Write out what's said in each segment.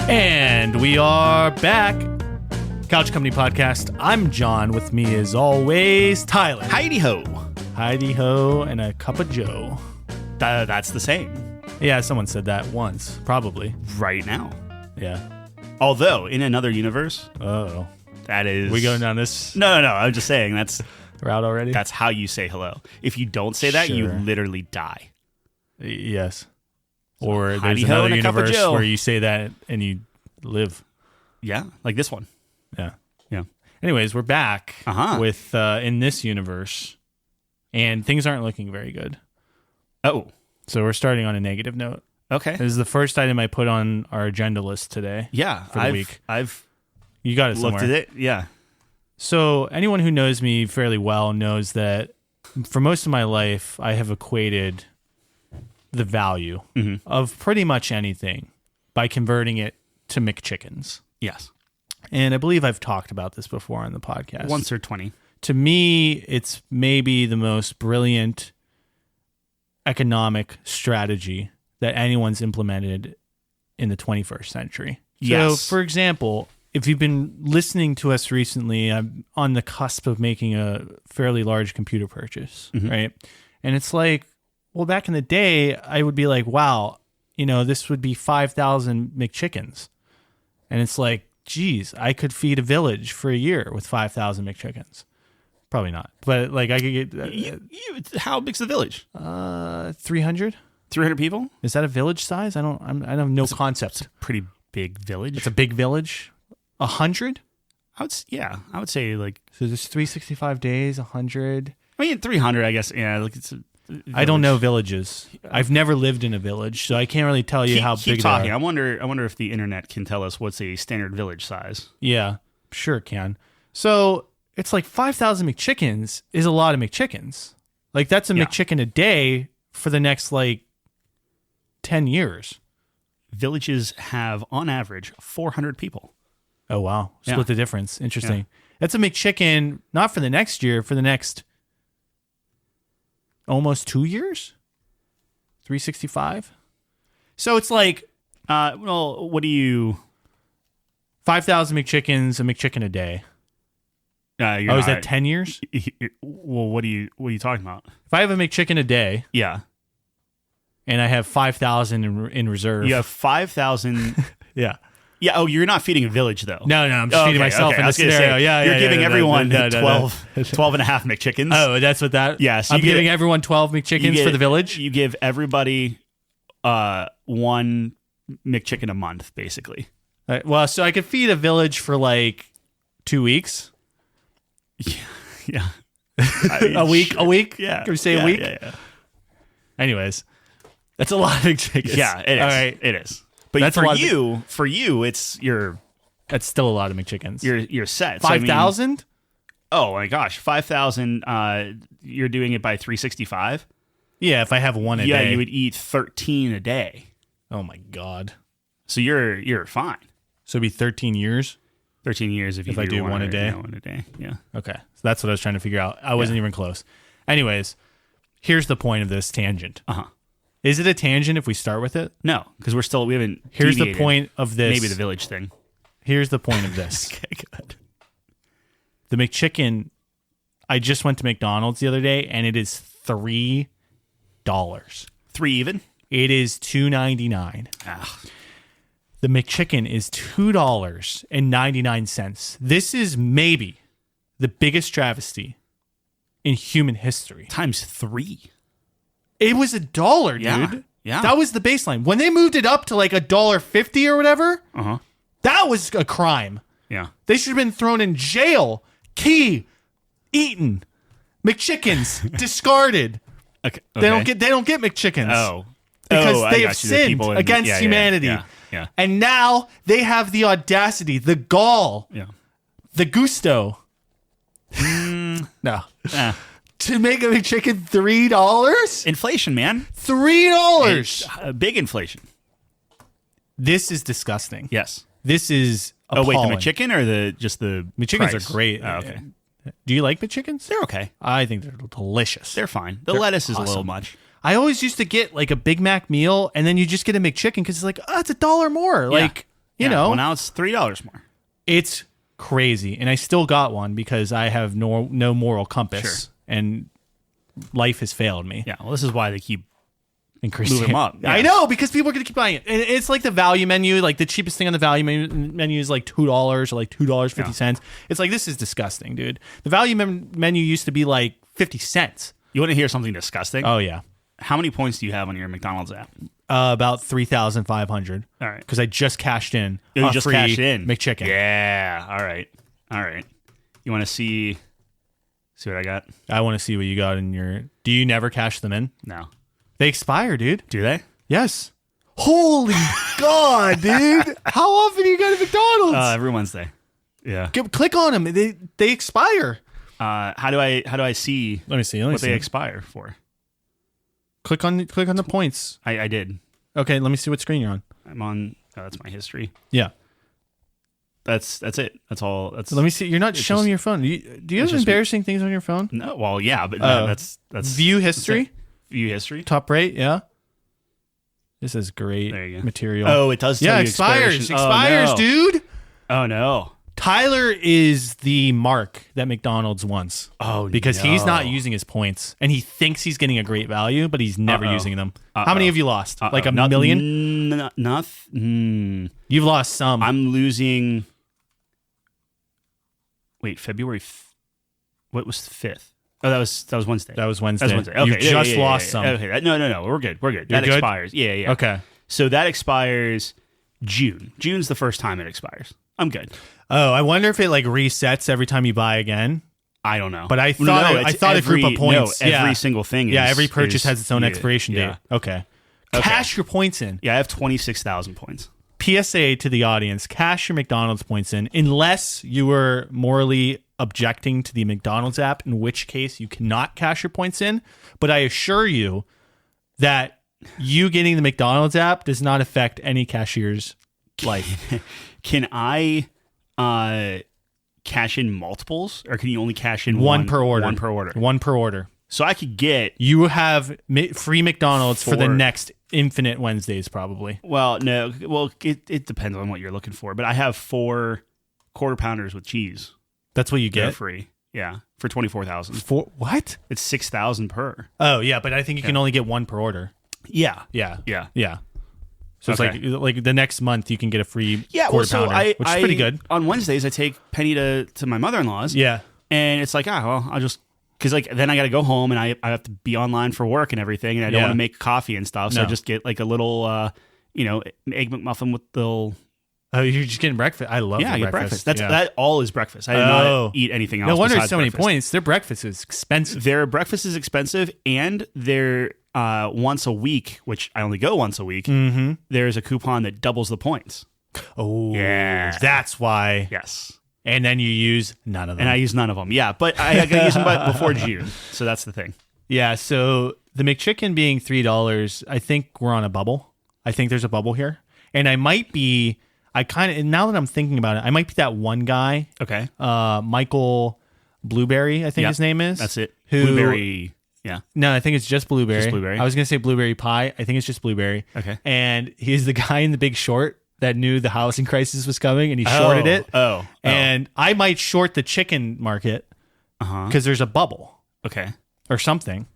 And we are back. Couch Company Podcast. I'm John. With me as always, Tyler. Heidi-ho. Heidi-ho and a cup of joe. That's the same. Yeah, someone said that once. Probably. Right now. Yeah. Although, in another universe, Uh-oh. that is... We going down this No. I'm just saying that's route already? that's how you say hello. If you don't say that, you Sure. literally die. Yes. Or there's Heidi-ho another and a cup of universe joe. where you say that and you live. Yeah, like this one. Yeah. Yeah. Anyways, we're back Uh-huh. with in this universe, and things aren't looking very good. Oh, So we're starting on a negative note. okay. This is the first item I put on our agenda list today. Yeah, for the week. I've You got it looked somewhere. at it. Yeah. So anyone who knows me fairly well knows that for most of my life, I have equated the value of pretty much anything by converting it to McChickens. Yes. And I believe I've talked about this before on the podcast. Once or 20. To me, it's maybe the most brilliant economic strategy that anyone's implemented in the 21st century. Yes. So, for example, if you've been listening to us recently, I'm on the cusp of making a fairly large computer purchase, right? And it's like, well, back in the day, I would be like, wow, this would be 5,000 McChickens. And it's like, geez, I could feed a village for a year with 5,000 McChickens. Probably not. But like I could get How big's the village? 300? 300 people? Is that a village size? I have no concept. Pretty big village. It's a big village. 100? I would say like, So there's 365 days, 100. 300, I guess. Yeah, like it's a I don't know villages. I've never lived in a village, so I can't really tell you how keep big talking. they I are. wonder if the internet can tell us what's a standard village size. Yeah, sure it can. So it's like 5,000 McChickens is a lot of McChickens. Like that's a Yeah. McChicken a day for the next 10 years. Villages have, on average, 400 people. Oh, wow. Split Yeah. the difference. Interesting. That's a McChicken, not for the next year, for the next almost 2 years? 365? So it's like Well, what do you... 5,000 McChickens, a McChicken a day. You're Is that not- 10 years? Well, what are you talking about? If I have a McChicken a day Yeah. and I have 5,000 in reserve. You have 5,000... Yeah. Yeah, oh, you're not feeding a village, though. No, I'm just feeding myself in I the was gonna scenario. say, you're giving everyone 12 and a half McChickens. Oh, that's what that... Yeah, so I'm you get- giving everyone 12 McChickens for the village? You give everybody one McChicken a month, basically. Well, so I could feed a village for 2 weeks? Yeah. A week? Yeah. Can we say a week? Yeah. Anyways, that's a lot of McChickens. Yeah, it is. All right. It is. But That's a lot for you, it's That's still a lot of McChickens. you're set. So, I mean, 5,000? oh my gosh, 5,000. You're doing it by 365. Yeah, if I have one a Yeah, day. you would eat 13 a day. Oh my God. So you're fine. So it'd be 13 years? 13 years if I do do one a day? Yeah, one a day. Yeah. Okay. So that's what I was trying to figure out. I wasn't even close. Anyways, here's the point of this tangent. Uh huh. Is it a tangent if we start with it? No, because we haven't. Here's the deviated. point of this. Maybe the village thing. Here's the point of this. Okay, good. The McChicken, I just went to McDonald's the other day, and it is $3. 3 even. It is $2.99. Ah, The McChicken is $2.99. This is maybe the biggest travesty in human history. times 3. It was $1, Yeah, dude. yeah. That was the baseline. When they moved it up to $1.50 or whatever, that was a crime. Yeah. They should have been thrown in jail, eaten, McChickens discarded. Okay. They don't get McChickens. Oh. Because I they got have you. The sinned people against humanity. Yeah. And now they have the audacity, the gall, Yeah. the gusto. No. Eh. To make a McChicken $3? Inflation, man. $3. Big inflation. This is disgusting. Yes. This is Oh wait, the appalling. McChicken or the McChickens price? are great. Oh, okay. Do you like McChickens? They're okay. I think they're delicious. They're fine. The They're lettuce is a little awesome. much. I always used to get a Big Mac meal, and then you just get a McChicken because it's it's $1 more. you know. Well, now it's $3 more. It's crazy. And I still got one because I have no moral compass. Sure. And life has failed me. Yeah, well, this is why they keep increasing moving them up. Yeah. I know, because people are going to keep buying it. And it's like the value menu. Like the cheapest thing on the value menu is like $2 or like $2.50. Yeah. It's like, this is disgusting, dude. The value menu used to be like 50 cents. You want to hear something disgusting? Oh, yeah. How many points do you have on your McDonald's app? About 3,500. All right. Because I just cashed in. You just cashed in McChicken. Yeah. All right. You want to see what I got? I want to see what you got in your. Do you never cash them in? No. They expire, dude. Do they? Yes. Holy God, dude! How often do you go to McDonald's? Every Wednesday. Yeah. Click on them. They expire. How do I see? Let me see. They expire for. Click on the points. I did. Okay, let me see what screen you're on. I'm on. Oh, that's my history. Yeah. That's it. That's all. That's. Let me see. You're not showing your phone. Do you have embarrassing things on your phone? No. Well, yeah, but that's view history. View history. Top rate. Yeah. This is great there you go. material. Oh, it does. Tell you expires, no. dude. Oh no. Tyler is the mark that McDonald's wants. Oh, because he's not using his points, and he thinks he's getting a great value, but he's never using them. How many have you lost? Like a million? Nothing. You've lost some. I'm losing. Wait, February. What was the 5th? Oh, that was Wednesday. That was Wednesday. Okay, you just lost some. Okay, no. We're good. That good? expires. Yeah. Okay. So that expires June. June's the first time it expires. I'm good. Oh, I wonder if it like resets every time you buy again. I don't know. But I thought a group of points. Every single thing. Every purchase has its own expiration date. Okay. Cash your points in. Yeah, I have 26,000 points. PSA to the audience: cash your McDonald's points in, unless you were morally objecting to the McDonald's app, in which case you cannot cash your points in. But I assure you that you getting the McDonald's app does not affect any cashier's life. Can I cash in multiples, or can you only cash in one per order? One per order. So I could get. You have free McDonald's for the next infinite Wednesdays, probably. Well, no. Well, it depends on what you're looking for. But I have 4 quarter pounders with cheese. That's what you get? They're free. Yeah, for 24,000. For what? It's 6,000 per. Oh yeah, but I think you can only get one per order. Yeah. So it's like the next month you can get a free quarter pounder, which is pretty good. On Wednesdays, I take Penny to my mother-in-law's. Yeah. And it's like, I'll just, because like then I got to go home and I have to be online for work and everything, and I don't want to make coffee and stuff, so I just get like a little, egg McMuffin with the little. Oh, you're just getting breakfast. I love I get breakfast. That all is breakfast. I did not eat anything else. No wonder it's so breakfast. many points. Their breakfast is expensive. Their breakfast is expensive, and they're once a week, which I only go once a week. Mm-hmm. There's a coupon that doubles the points. Oh, yeah, that's why. Yes. And then you use none of them. And I use none of them. Yeah, but I got to use them before June, so that's the thing. Yeah. So the McChicken being $3, I think we're on a bubble. I think there's a bubble here, and I might be. Now that I'm thinking about it, I might be that one guy. Okay. Michael Blueberry, I think his name is. That's it. Who, Blueberry. Yeah. No, I think it's just Blueberry. Just Blueberry. I was going to say Blueberry Pie. I think it's just Blueberry. Okay. And he's the guy in The Big Short that knew the housing crisis was coming, and he shorted it. And I might short the chicken market because there's a bubble. Okay. Or something.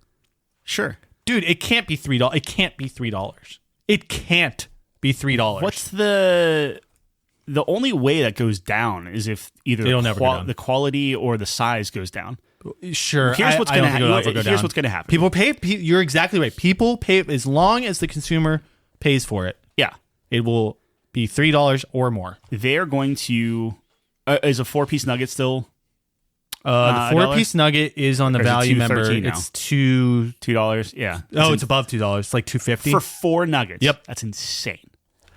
Sure. Dude, it can't be $3. It can't be $3. It can't be $3. What's the only way that goes down is if either the quality or the size goes down. Sure. Here's what's going to happen. Here's what's going to happen. People pay. You're exactly right. People pay as long as the consumer pays for it. Yeah. It will be $3 or more. They're going to. Is a 4-piece nugget still? The 4-piece nugget is on the value member. It's $2. Yeah. It's above $2. It's like $2.50 for 4 nuggets. Yep. That's insane.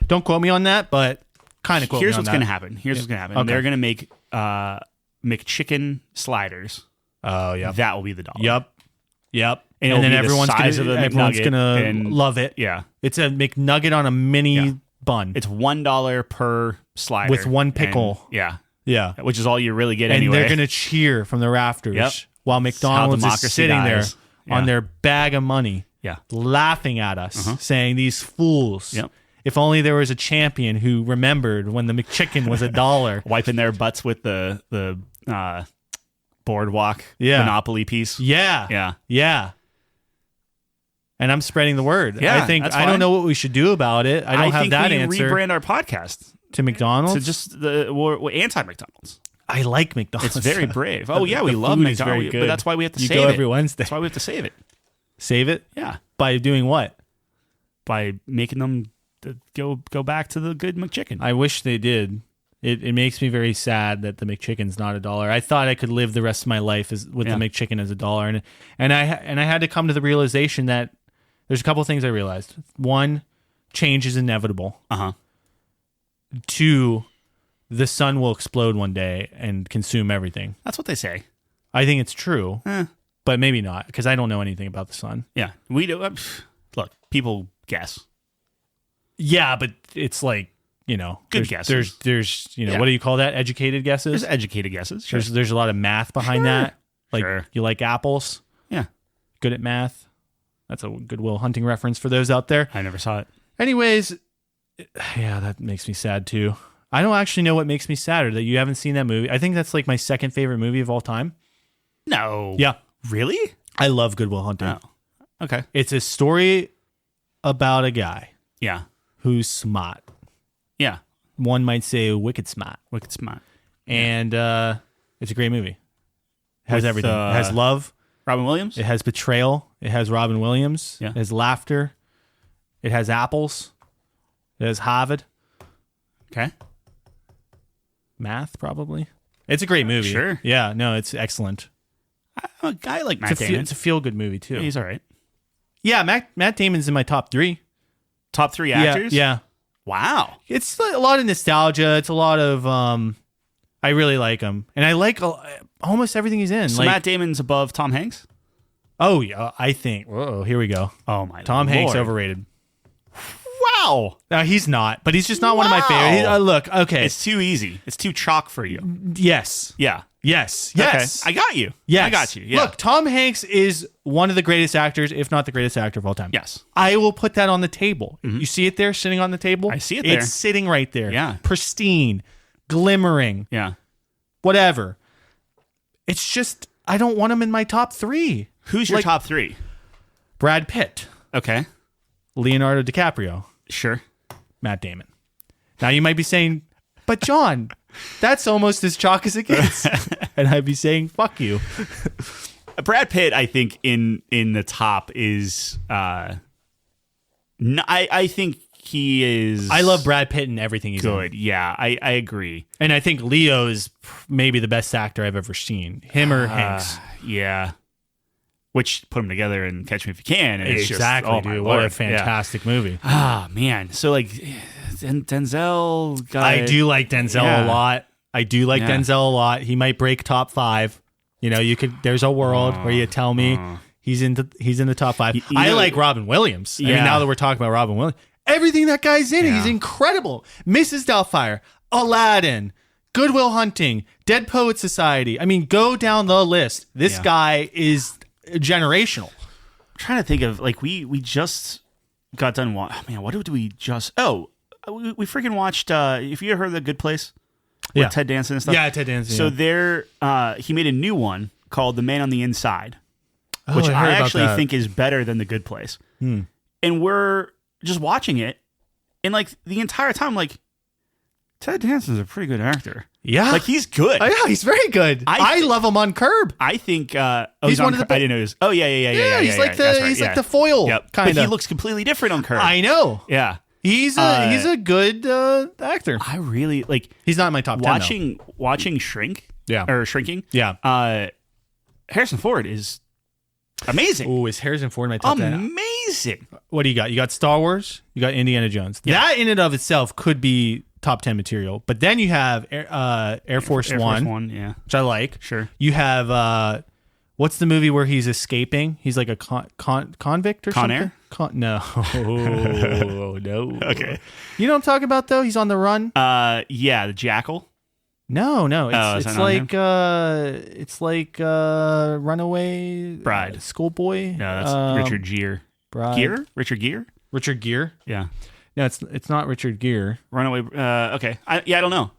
Don't quote me on that, but kind of quote me on that. Here's what's going to happen. Okay. They're going to make McChicken sliders. Oh, yeah. That will be the $1. Yep. And then everyone's gonna love it. Yeah. It's a McNugget on a mini bun. It's $1 per slider with one pickle. Yeah. Which is all you really get anyway. And they're gonna cheer from the rafters while McDonald's is sitting there on their bag of money, laughing at us, saying these fools. Yep. If only there was a champion who remembered when the McChicken was $1. Wiping their butts with the boardwalk Monopoly piece. Yeah. And I'm spreading the word. Yeah, I don't know what we should do about it. I don't have that answer. Rebrand our podcast to McDonald's. To just we're anti-McDonald's. I like McDonald's. It's very brave. Oh yeah, we love McDonald's, but that's why we have to save it. You go every Wednesday. That's why we have to save it. Save it? Yeah. By doing what? By making them go back to the good McChicken. I wish they did. It makes me very sad that the McChicken's not $1. I thought I could live the rest of my life with the McChicken as $1, and I had to come to the realization that there's a couple of things I realized. One, change is inevitable. Two, the sun will explode one day and consume everything. That's what they say. I think it's true, but maybe not, because I don't know anything about the sun. Yeah, we do. Look, people guess. Yeah, but it's like, good guesses. There's what do you call that? Educated guesses? There's educated guesses. Sure. There's a lot of math behind that. Like, you like apples? Yeah. Good at math? That's a Good Will Hunting reference for those out there. I never saw it. Anyways, yeah, that makes me sad too. I don't actually know what makes me sadder that you haven't seen that movie. I think that's like my second favorite movie of all time. No. Yeah. Really? I love Good Will Hunting. Oh. Okay. It's a story about a guy. Yeah. Who's smart. Yeah. One might say wicked smart. Wicked smart. And it's a great movie. It has everything. It has love. Robin Williams? It has betrayal. It has Robin Williams. Yeah. It has laughter. It has apples. It has Harvard. Okay. Math, probably. It's a great movie. Sure. Yeah, no, it's excellent. I like Matt Damon. It's a feel-good movie, too. Yeah, he's all right. Yeah, Matt Damon's in my top 3. Top 3 actors? Yeah. Wow. It's a lot of nostalgia. It's a lot of... I really like him. And I like almost everything he's in. So Matt Damon's above Tom Hanks? Oh, yeah, I think. Whoa, here we go. Oh, my Tom Lord. Hanks overrated. Wow. No, he's not. But he's just not one of my favorites. Look, okay. It's too easy. It's too chalk for you. Yes. Yeah. Yes. Okay. I got you. Yes. I got you. Yeah. Look, Tom Hanks is one of the greatest actors, if not the greatest actor of all time. Yes. I will put that on the table. Mm-hmm. You see it there sitting on the table? I see it there. It's sitting right there. Yeah. Pristine. Glimmering. Yeah. Whatever. It's just, I don't want him in my top 3. Who's your top 3? Brad Pitt. Okay. Leonardo DiCaprio. Sure. Matt Damon. Now you might be saying, but John, that's almost as chalk as it gets. And I'd be saying, fuck you. Brad Pitt, I think, in the top is, I think he is... I love Brad Pitt in everything he's good. in. Yeah, I agree. And I think Leo is maybe the best actor I've ever seen. Him or Hanks. Yeah. Which, put them together and Catch Me If You Can. And it's exactly, just, dude. What a fantastic movie. Ah, man. So, like, Denzel... I do like Denzel a lot. Denzel a lot. He might break top 5. There's a world where you tell me he's in the top 5. I like Robin Williams. I mean, now that we're talking about Robin Williams, everything that guy's in, he's incredible. Mrs. Doubtfire, Aladdin, Good Will Hunting, Dead Poets Society. I mean, go down the list. This guy is generational. I'm trying to think of, like, we just got done. What did we just? Oh, we freaking watched. If you ever heard of The Good Place? With Ted Danson and stuff. Yeah, Ted Danson. So he made a new one called The Man on the Inside, which I I actually think is better than The Good Place. And we're just watching it, and like the entire time, like, Ted Danson's a pretty good actor. Yeah, like he's good. Oh, yeah, he's very good. I love him on Curb. I think he's one of the. I didn't know. He's like the foil kind of. But he looks completely different on Curb. I know. Yeah. He's a good actor. I really like. He's not in my top 10. Watching Shrink. Yeah. Or Shrinking. Yeah. Harrison Ford is amazing. Oh, is Harrison Ford in my top 10? Amazing. What do you got? You got Star Wars. You got Indiana Jones. Yeah. That in and of itself could be top 10 material. But then you have Air Force One. Yeah. Which I like. Sure. You have what's the movie where he's escaping? He's like a convict or Con something? Air? No. No. Okay. You know what I'm talking about, though? He's on the run? Yeah, The Jackal. No. It's like Runaway Bride. Schoolboy. No, that's Richard Gere. Bride. Gere? Richard Gere? Richard Gere. Yeah. No, it's not Richard Gere. Runaway. Okay. I don't know.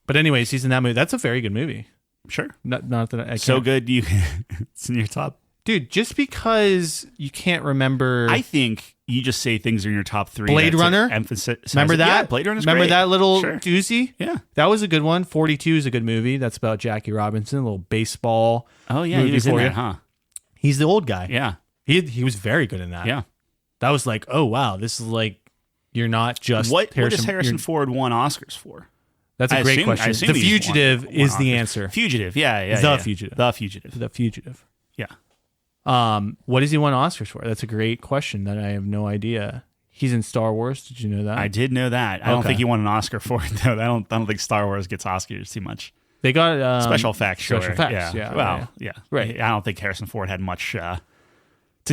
But anyways, he's in that movie. That's a very good movie. Sure. Not that I can't. So good it's in your top. Dude, just because you can't remember. I think you just say things are in your top 3. Blade Runner? Remember that? Yeah, Blade Runner's Remember great. that little Sure. doozy? Yeah. That was a good one. 42 is a good movie. That's about Jackie Robinson, a little baseball. Oh, yeah. movie He was in for that, you. huh? He's the old guy. Yeah. He was very good in that. Yeah. That was like, oh, wow. This is like, you're not just What does Harrison Harrison Ford won Oscars for? That's a great question. The Fugitive is the answer. Fugitive. Yeah. The Fugitive. The Fugitive. The Fugitive. Yeah. What does he win Oscars for? That's a great question that I have no idea. He's in Star Wars. Did you know that? I did know that. I don't think he won an Oscar for it though. I don't think Star Wars gets Oscars too much. They got special effects. Sure. Special effects. Yeah. Well, yeah. Right. I don't think Harrison Ford had much to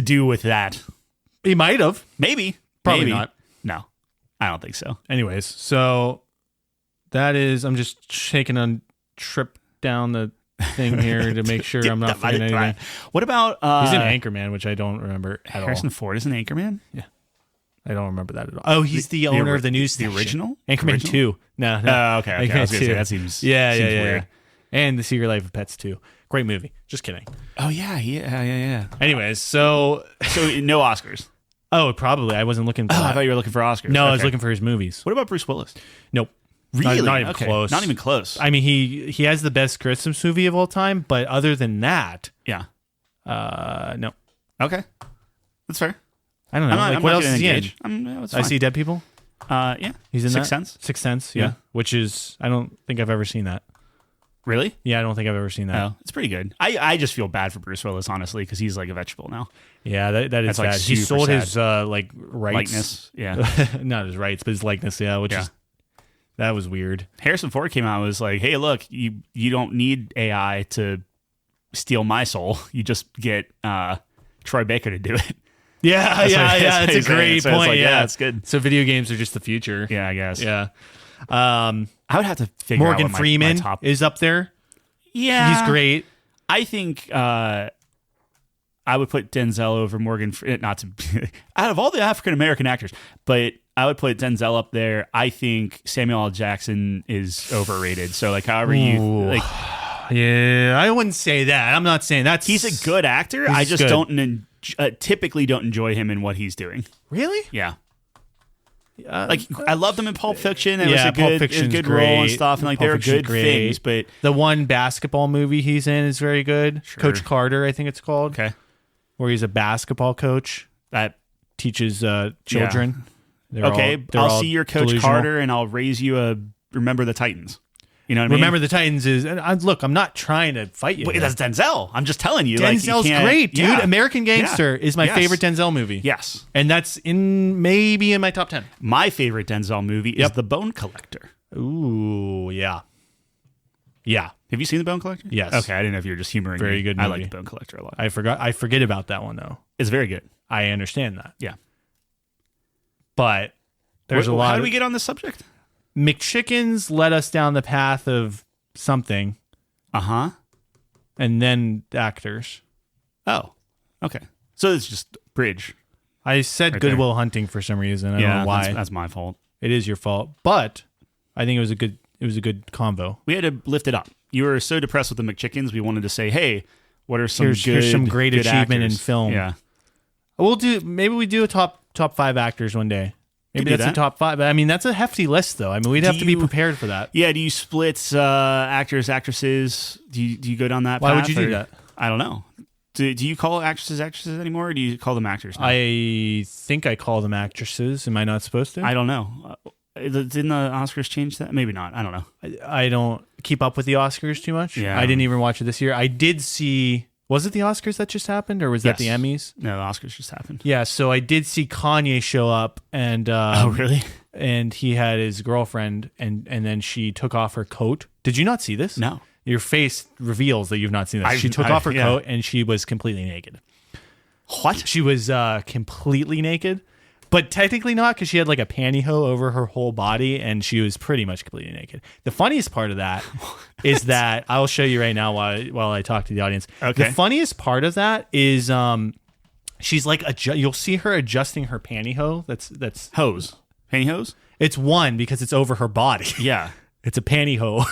do with that. He might have. Maybe. Probably Maybe. not. No, I don't think so. Anyways, so that is. I'm just taking a trip down the thing here to make sure I'm not forgetting anything. What about he's in Anchorman, which I don't remember at Harrison Ford is an Anchorman? Yeah. I don't remember that at all. Oh, he's the owner of the news station. The original? Anchorman 2. No. Okay. I was gonna say, that seems weird. And The Secret Life of Pets 2. Great movie. Just kidding. Oh, yeah. Anyways, so no Oscars. Oh, probably. I wasn't looking for that. I thought you were looking for Oscars. No, I was looking for his movies. What about Bruce Willis? Nope. Really? Not even close. Not even close. I mean, he has the best Christmas movie of all time, but other than that, yeah. No. Okay. That's fair. I don't know. I'm what not else is he in? It's I fine. See Dead People? Yeah. He's in Sixth that? Sense? Sixth Sense, yeah. Which is, I don't think I've ever seen that. Really? Yeah, I don't think I've ever seen that. Oh, it's pretty good. I just feel bad for Bruce Willis, honestly, because he's like a vegetable now. Yeah, that is like sad. He sold sad. his rights. Likeness, yeah. Not his rights, but his likeness, yeah, which is, that was weird. Harrison Ford came out and was like, hey, look, you don't need AI to steal my soul. You just get Troy Baker to do it. Yeah, that's a great point. Like, yeah, it's good. So video games are just the future. Yeah, I guess. Yeah. I would have to figure Morgan out what Freeman my top... is up there. Yeah. He's great. I think I would put Denzel over Morgan. Not to out of all the African American actors, but I would put Denzel up there. I think Samuel L. Jackson is overrated. So like, however you like, yeah, I wouldn't say that. I'm not saying that he's a good actor. I just typically don't enjoy him in what he's doing. Really? Yeah. Like I loved him in Pulp Fiction. It was a Pulp good, Fiction's good great. role and stuff, and like there are good things. But the one basketball movie he's in is very good. Sure. Coach Carter, I think it's called. Okay, where he's a basketball coach that teaches children. Yeah. I'll see your Coach delusional. Carter, and I'll raise you a Remember the Titans. You know what I mean? Remember the Titans is. And look, I'm not trying to fight you. But that's Denzel. I'm just telling you. Denzel's great, dude. American Gangster is my favorite Denzel movie. Yes. And that's maybe in my top 10. My favorite Denzel movie is The Bone Collector. Ooh, yeah. Yeah. Have you seen The Bone Collector? Yes. Okay, I didn't know if you were just humoring me. Very good movie. I like The Bone Collector a lot. I forget about that one, though. It's very good. I understand that. Yeah. But there's a lot. How do we get on this subject? McChickens led us down the path of something. Uh-huh. And then actors. Oh, okay. So it's just bridge. I said Good Will Hunting for some reason. I don't know why. That's my fault. It is your fault. But I think it was a good convo. We had to lift it up. You were so depressed with the McChickens, we wanted to say, hey, what are some here's some great achievement actors in film. Yeah. Maybe we do a top 5 actors one day. Maybe that's a top 5. But I mean, that's a hefty list, though. I mean, we'd have to be prepared for that. Yeah. Do you split actors, actresses? Do you go down that path? Why would you do that? I don't know. Do you call actresses anymore, or do you call them actors now? I think I call them actresses. Am I not supposed to? I don't know. Didn't the Oscars change that? Maybe not. I don't know. I don't keep up with the Oscars too much. Yeah. I didn't even watch it this year. I did see... Was it the Oscars that just happened, or was that the Emmys? No, the Oscars just happened. Yeah, so I did see Kanye show up, and oh, really? And he had his girlfriend, and then she took off her coat. Did you not see this? No. Your face reveals that you've not seen this. She took off her coat, and she was completely naked. What? She was completely naked, but technically not, because she had like a pantyhose over her whole body, and she was pretty much completely naked. The funniest part of that is that I'll show you right now while I talk to the audience. Okay. The funniest part of that is She's like you'll see her adjusting her pantyhose. That's Hose. Pantyhose? It's one because it's over her body. Yeah. It's a pantyhose.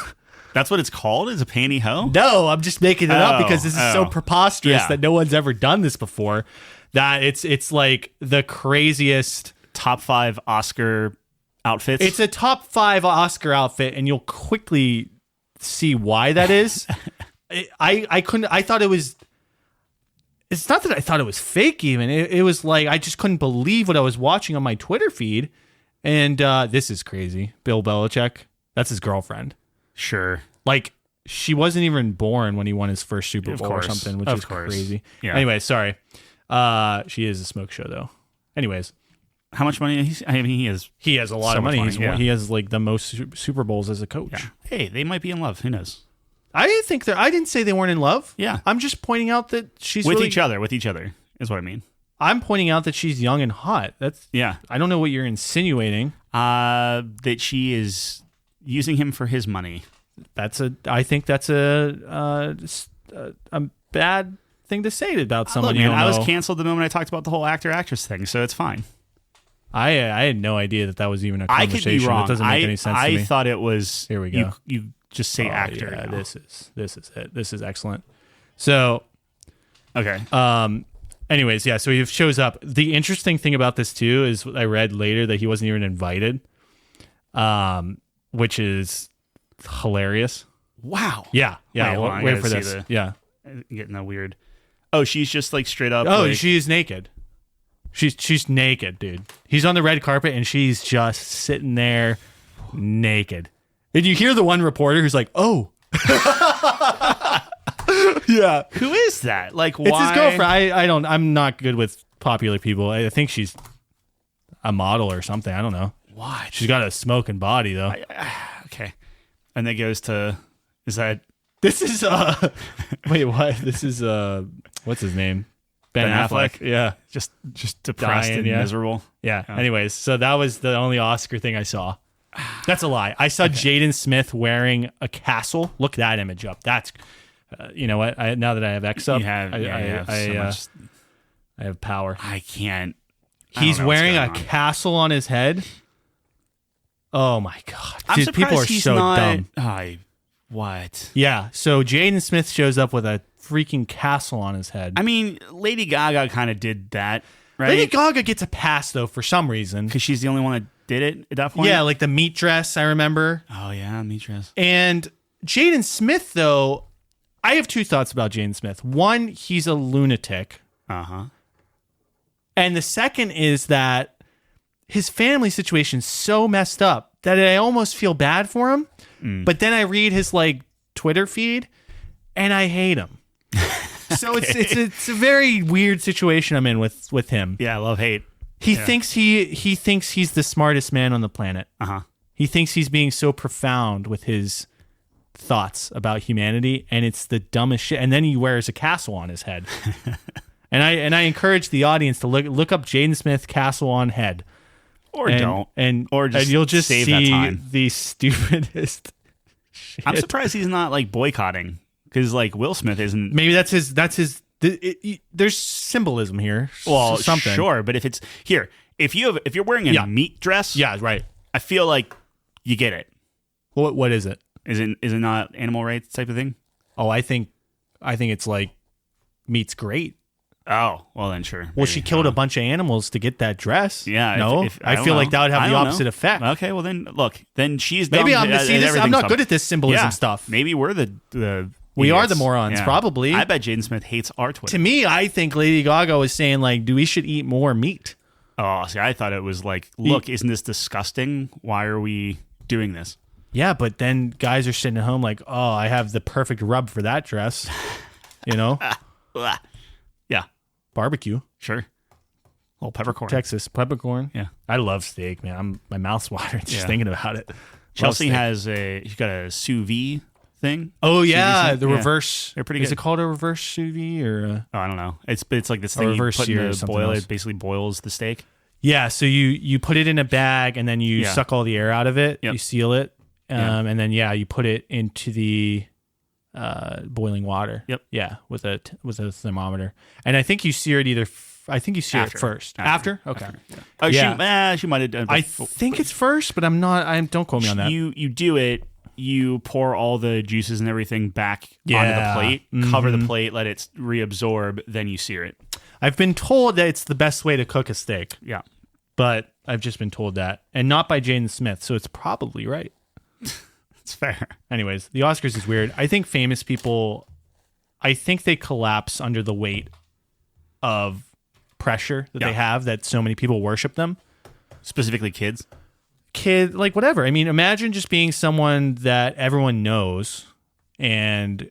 That's what it's called? Is a pantyhose? No, I'm just making it up because this is so preposterous that no one's ever done this before. That it's like the craziest top 5 Oscar outfits. It's a top 5 Oscar outfit, and you'll quickly see why that is. I thought it was. It's not that I thought it was fake. Even it was like I just couldn't believe what I was watching on my Twitter feed. And this is crazy. Bill Belichick, that's his girlfriend. Sure. Like she wasn't even born when he won his first Super Bowl or something, which is crazy. Yeah. Anyway, sorry. She is a smoke show though. Anyways, how much money? He has a lot of money. He has like the most Super Bowls as a coach. Yeah. Hey, they might be in love. Who knows? I didn't say they weren't in love. Yeah. I'm just pointing out that she's with each other is what I mean. I'm pointing out that she's young and hot. I don't know what you're insinuating. That she is using him for his money. I think that's a bad thing to say about someone. Look, man, I was canceled the moment I talked about the whole actor-actress thing, so it's fine. I had no idea that was even a conversation. I could be wrong. That doesn't make any sense to me. I thought it was. Here we go. You just say actor. Yeah, this is it. This is excellent. So, okay. Anyways, yeah. So he shows up. The interesting thing about this too is I read later that he wasn't even invited, which is hilarious. Wow. Yeah. Wait for this. Yeah. Getting that weird. Oh, she's just like straight up. Oh, she's naked. She's naked, dude. He's on the red carpet and she's just sitting there naked. And you hear the one reporter who's like, "Oh." Yeah. Who is that? Like, why? It's his girlfriend. I'm not good with popular people. I think she's a model or something. I don't know. What? She's got a smoking body though. Okay. And then goes to, this is wait, what? This is what's his name? Ben Affleck. Yeah. Just depressed and miserable. Yeah. Anyways, so that was the only Oscar thing I saw. That's a lie. I saw Jaden Smith wearing a castle. Look that image up. That's you know what? Now that I have X up, I have power. I can't. He's wearing a castle on his head. Oh my god! I'm surprised people are he's so not, dumb. What? Yeah. So Jaden Smith shows up with a freaking castle on his head. I mean, Lady Gaga kind of did that, right? Lady Gaga gets a pass though for some reason because she's the only one that did it at that point. Yeah, like the meat dress. I remember. Oh yeah, meat dress. And Jaden Smith though. I have 2 thoughts about Jaden Smith. One, he's a lunatic. Uh-huh. And the second is that his family situation's so messed up that I almost feel bad for him. But then I read his like Twitter feed and I hate him. So it's a very weird situation I'm in with him. Yeah, love hate. He thinks he's the smartest man on the planet. Uh-huh. He thinks he's being so profound with his thoughts about humanity, and it's the dumbest shit. And then he wears a castle on his head. and I encourage the audience to look up Jaden Smith castle on head, or you'll just save see that time. The stupidest shit. I'm surprised he's not like boycotting because like Will Smith isn't. Maybe that's his. There's symbolism here. Well, something. Sure, but if you're wearing a meat dress, yeah, right. I feel like you get it. What is it? Is it not animal rights type of thing? Oh, I think it's like meat's great. Oh, well then sure. Well, she killed a bunch of animals to get that dress. Yeah. No, I feel like that would have the opposite effect. Okay, well then look, then she's maybe dumb. I'm not good at this symbolism stuff. Maybe we're the we are the morons, probably. I bet Jaden Smith hates our Twitter. To me, I think Lady Gaga was saying like, we should eat more meat. Oh, see, I thought it was like, look, isn't this disgusting? Why are we doing this? Yeah, but then guys are sitting at home like, oh, I have the perfect rub for that dress. You know? Yeah. Barbecue. Sure. Little peppercorn. Texas peppercorn. Yeah. I love steak, man. My mouth's watering just thinking about it. Chelsea she's got a sous vide thing. Oh, yeah. The reverse. They're pretty good. Is it called a reverse sous vide or? Oh, I don't know. It's like this thing you put in the boil. It basically boils the steak. Yeah. So you put it in a bag and then you suck all the air out of it. Yep. You seal it. And then you put it into the boiling water. Yep. Yeah, with a thermometer. And I think you sear it either I think you see it first. After? Okay. Oh, Yeah. she might have done. I think it's first, but I'm not. Don't quote me on that. You do it. You pour all the juices and everything back onto the plate, cover the plate, let it reabsorb, then you sear it. I've been told that it's the best way to cook a steak. Yeah. But I've just been told that. And not by Jaden Smith, so it's probably right. It's fair. Anyways, the Oscars is weird. I think famous people, I think they collapse under the weight of pressure that they have, that so many people worship them. Specifically kids. Like whatever. I mean, imagine just being someone that everyone knows and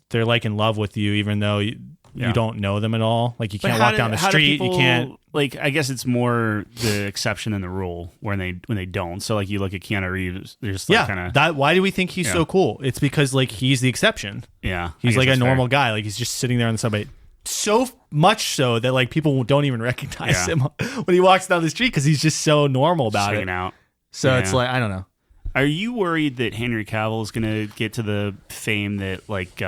they're like in love with you, even though you don't know them at all. Like you can't walk down the street. You can't. Like, I guess it's more the exception than the rule when they don't. So like you look at Keanu Reeves, they're just like kind of. Why do we think he's so cool? It's because like he's the exception. Yeah, he's like a normal guy. Like he's just sitting there on the subway. So much so that like people don't even recognize him when he walks down the street because he's just so normal about it. Out. So it's like, I don't know. Are you worried that Henry Cavill is going to get to the fame that like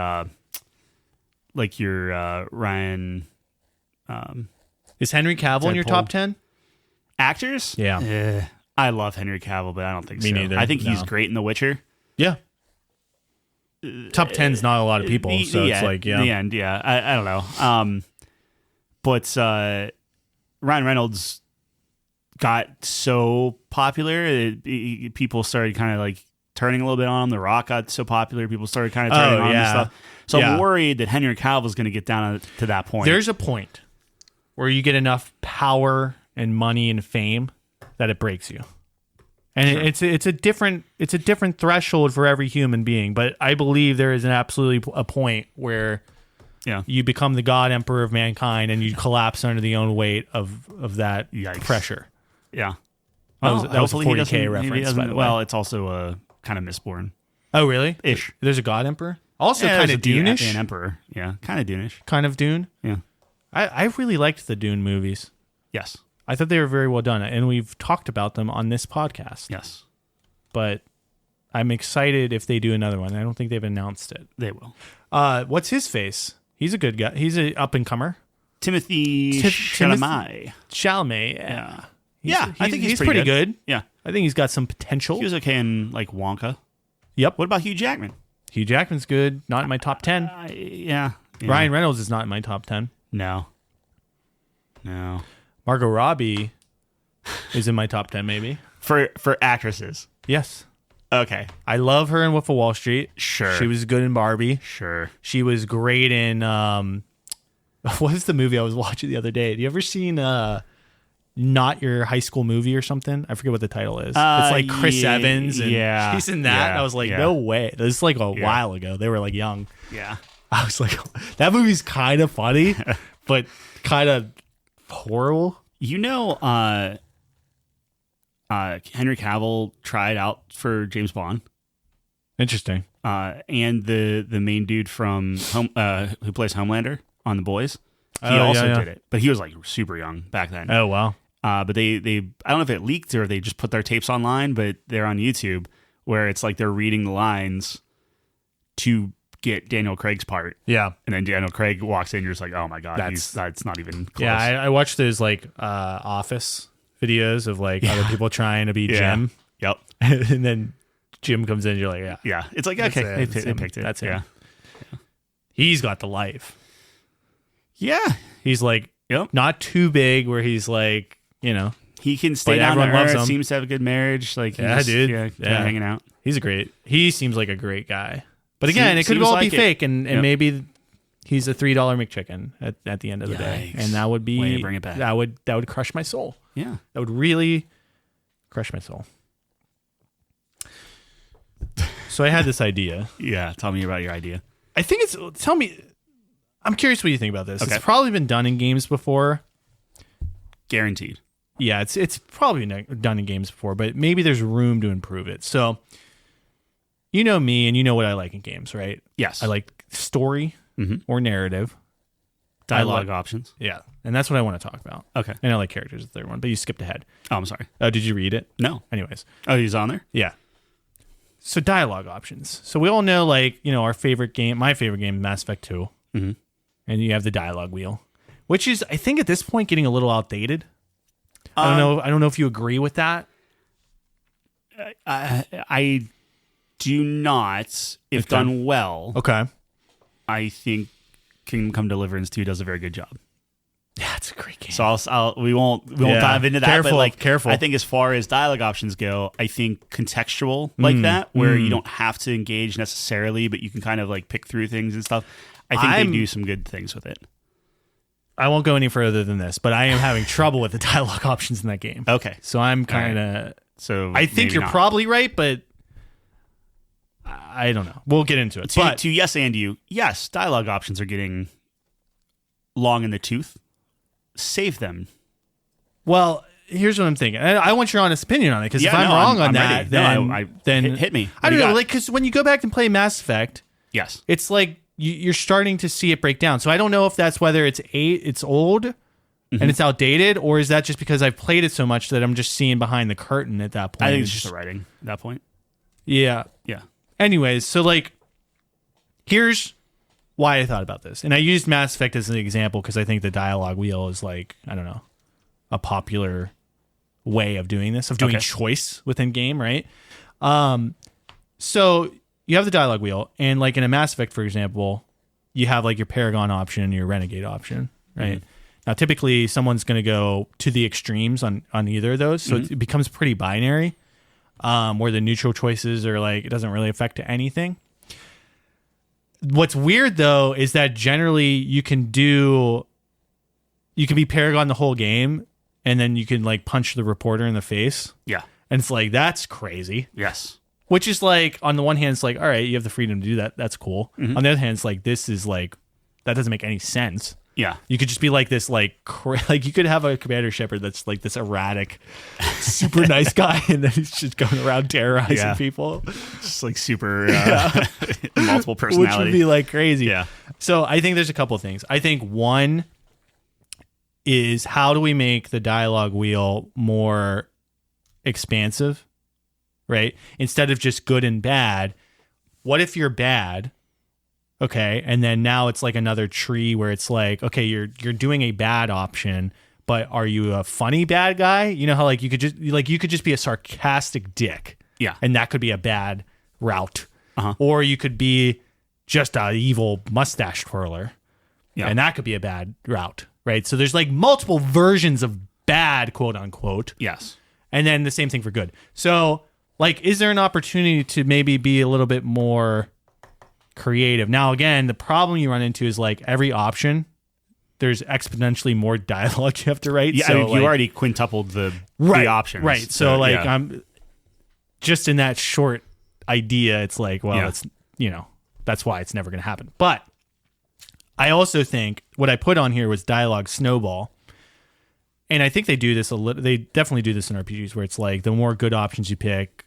your Ryan? Is Henry Cavill in your top 10 actors? Yeah, I love Henry Cavill, but I don't think Me so. neither. I think he's great in The Witcher. Yeah. Top 10's not a lot of people, so it's like the end. Yeah, I don't know. But Ryan Reynolds got so popular, people started kind of like turning a little bit on him. The Rock got so popular, people started kind of turning on him and stuff. So I'm worried that Henry Cavill is going to get down to that point. There's a point where you get enough power and money and fame that it breaks you. And it's a different threshold for every human being, but I believe there is absolutely a point where you become the God Emperor of mankind and you collapse under the own weight of that pressure. Yeah. That was a 40K reference, by the way. Well, it's also a kind of Mistborn. Oh, really? Ish. There's a God Emperor? Also kind of Dune-ish? An Emperor. Yeah, kind of Dune-ish. Kind of Dune? Yeah. I really liked the Dune movies. Yes. I thought they were very well done, and we've talked about them on this podcast. Yes. But I'm excited if they do another one. I don't think they've announced it. They will. What's his face? He's a good guy. He's an up-and-comer. Timothy Chalamet. Chalamet, yeah. I think he's pretty good. Yeah. I think he's got some potential. He was okay in, like, Wonka. Yep. What about Hugh Jackman? Hugh Jackman's good. Not in my top 10. Yeah. Ryan Reynolds is not in my top 10. No. Margot Robbie is in my top 10, maybe. For actresses? Yes. Okay. I love her in Wolf of Wall Street. Sure. She was good in Barbie. Sure. She was great in... what is the movie I was watching the other day? Have you ever seen... Not Your High School Movie or something? I forget what the title is. It's like Chris Evans and she's in that. And I was like, no way. This is like a while ago. They were like young. Yeah. I was like, that movie's kind of funny, but kind of horrible. You know, Henry Cavill tried out for James Bond. Interesting. And the main dude from who plays Homelander on The Boys, he also did it. But he was like super young back then. Oh, wow. But they I don't know if it leaked or they just put their tapes online, but they're on YouTube where it's like they're reading the lines to get Daniel Craig's part. Yeah. And then Daniel Craig walks in, you're just like, oh my God, that's not even close. Yeah, I watched those like Office videos of like other people trying to be Jim. Yep. And then Jim comes in, you're like, yeah. It's like, okay, they picked it. That's him. Yeah. He's got the life. Yeah. He's like not too big where he's like, you know. He can stay down to earth, seems to have a good marriage. Like, dude. Yeah, hanging out. He seems like a great guy. But again, it could all be fake, and maybe he's a $3 McChicken at the end of the day, and that would be way to bring it back. That would crush my soul. Yeah, that would really crush my soul. So I had this idea. Yeah, tell me about your idea. I think tell me. I'm curious what you think about this. Okay. It's probably been done in games before. Guaranteed. Yeah, it's probably been done in games before, but maybe there's room to improve it. So, you know me, and you know what I like in games, right? Yes. I like story or narrative. Dialogue options. Yeah, and that's what I want to talk about. Okay. And I like characters, the third one, but you skipped ahead. Oh, I'm sorry. Oh, did you read it? No. Anyways. Oh, he's on there? Yeah. So dialogue options. So we all know, like, you know, our favorite game, my favorite game, Mass Effect 2. Mm-hmm. And you have the dialogue wheel. which is, I think at this point, getting a little outdated. I don't know if you agree with that. I do not. If done well, okay. I think Kingdom Come Deliverance 2 does a very good job. Yeah, it's a great game. So we won't dive into that. Careful, but like, careful. I think as far as dialogue options go, I think contextual like that, where you don't have to engage necessarily, but you can kind of like pick through things and stuff. I think they do some good things with it. I won't go any further than this, but I am having trouble with the dialogue options in that game. Okay. So I'm kind of... So I think you're probably right, but I don't know. We'll get into it. To yes and you, yes, dialogue options are getting long in the tooth. Save them. Well, here's what I'm thinking. I want your honest opinion on it, because if I'm wrong on that, then hit me. I don't know, like, because when you go back and play Mass Effect, yes, it's like you're starting to see it break down. So I don't know if that's whether it's old and it's outdated, or is that just because I've played it so much that I'm just seeing behind the curtain at that point? I think it's just the writing at that point. Yeah. Yeah. Anyways, so like, here's why I thought about this. And I used Mass Effect as an example because I think the dialogue wheel is like, I don't know, a popular way of doing this, of doing choice within game, right? So you have the dialogue wheel, and like in a Mass Effect, for example, you have like your Paragon option and your Renegade option, right? Now, typically, someone's going to go to the extremes on either of those, so it becomes pretty binary, where the neutral choices are like, it doesn't really affect anything. What's weird, though, is that generally you can be Paragon the whole game, and then you can like punch the reporter in the face. Yeah. And it's like, that's crazy. Yes. Which is like, on the one hand, it's like, all right, you have the freedom to do that. That's cool. On the other hand, it's like, this is like, that doesn't make any sense. Yeah. You could just be like this, like you could have a Commander Shepard that's like this erratic, super nice guy, and then he's just going around terrorizing people. Just like super multiple personality. Which would be like crazy. Yeah. So I think there's a couple of things. I think one is, how do we make the dialogue wheel more expansive, right? Instead of just good and bad, what if you're bad? Okay, and then now it's like another tree where it's like, okay, you're doing a bad option, but are you a funny bad guy? You know how like you could just be a sarcastic dick. Yeah. And that could be a bad route. Or you could be just a evil mustache twirler. Yeah. And that could be a bad route, right? So there's like multiple versions of bad, quote unquote. Yes. And then the same thing for good. So like, is there an opportunity to maybe be a little bit more creative? Now, again, the problem you run into is like every option, there's exponentially more dialogue you have to write. Yeah, so I mean, like, you already quintupled the options. Right. So like, I'm just in that short idea. It's like, well, it's, that's why it's never going to happen. But I also think what I put on here was dialogue snowball. And I think they do this they definitely do this in RPGs, where it's like, the more good options you pick,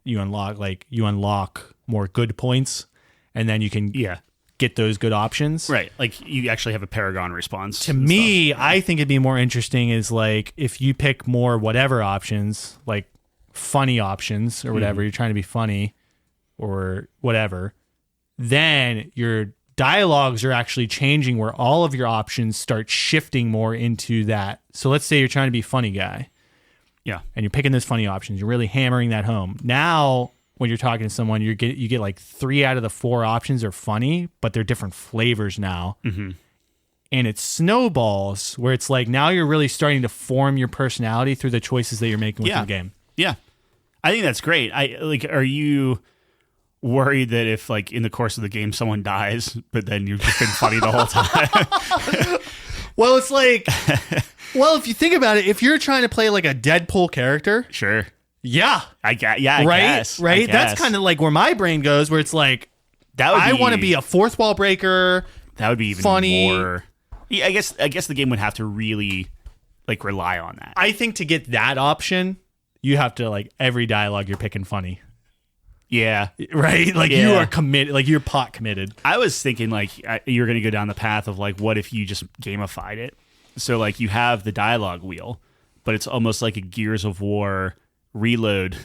you unlock more good points. And then you can get those good options. Right. Like, you actually have a Paragon response. To me, I think it'd be more interesting is like, if you pick more whatever options, like funny options or whatever, you're trying to be funny or whatever, then your dialogues are actually changing, where all of your options start shifting more into that. So let's say you're trying to be funny guy. Yeah. And you're picking those funny options. You're really hammering that home. Now, when you're talking to someone, you get like 3 out of the 4 options are funny, but they're different flavors now. And it snowballs, where it's like, now you're really starting to form your personality through the choices that you're making within the game. Yeah. I think that's great. Are you worried that if like in the course of the game someone dies, but then you've just been funny the whole time? Well, it's like, if you think about it, if you're trying to play like a Deadpool character, sure. Yeah. I guess. Right? That's kind of like where my brain goes, where it's like, I want to be a fourth wall breaker. That would be even funny. more. Yeah, I guess the game would have to really like rely on that. I think to get that option, you have to like, every dialogue you're picking funny. Yeah. Right? Like, you are committed, like you're pot committed. I was thinking like you're going to go down the path of like, what if you just gamified it? So like, you have the dialogue wheel, but it's almost like a Gears of War reload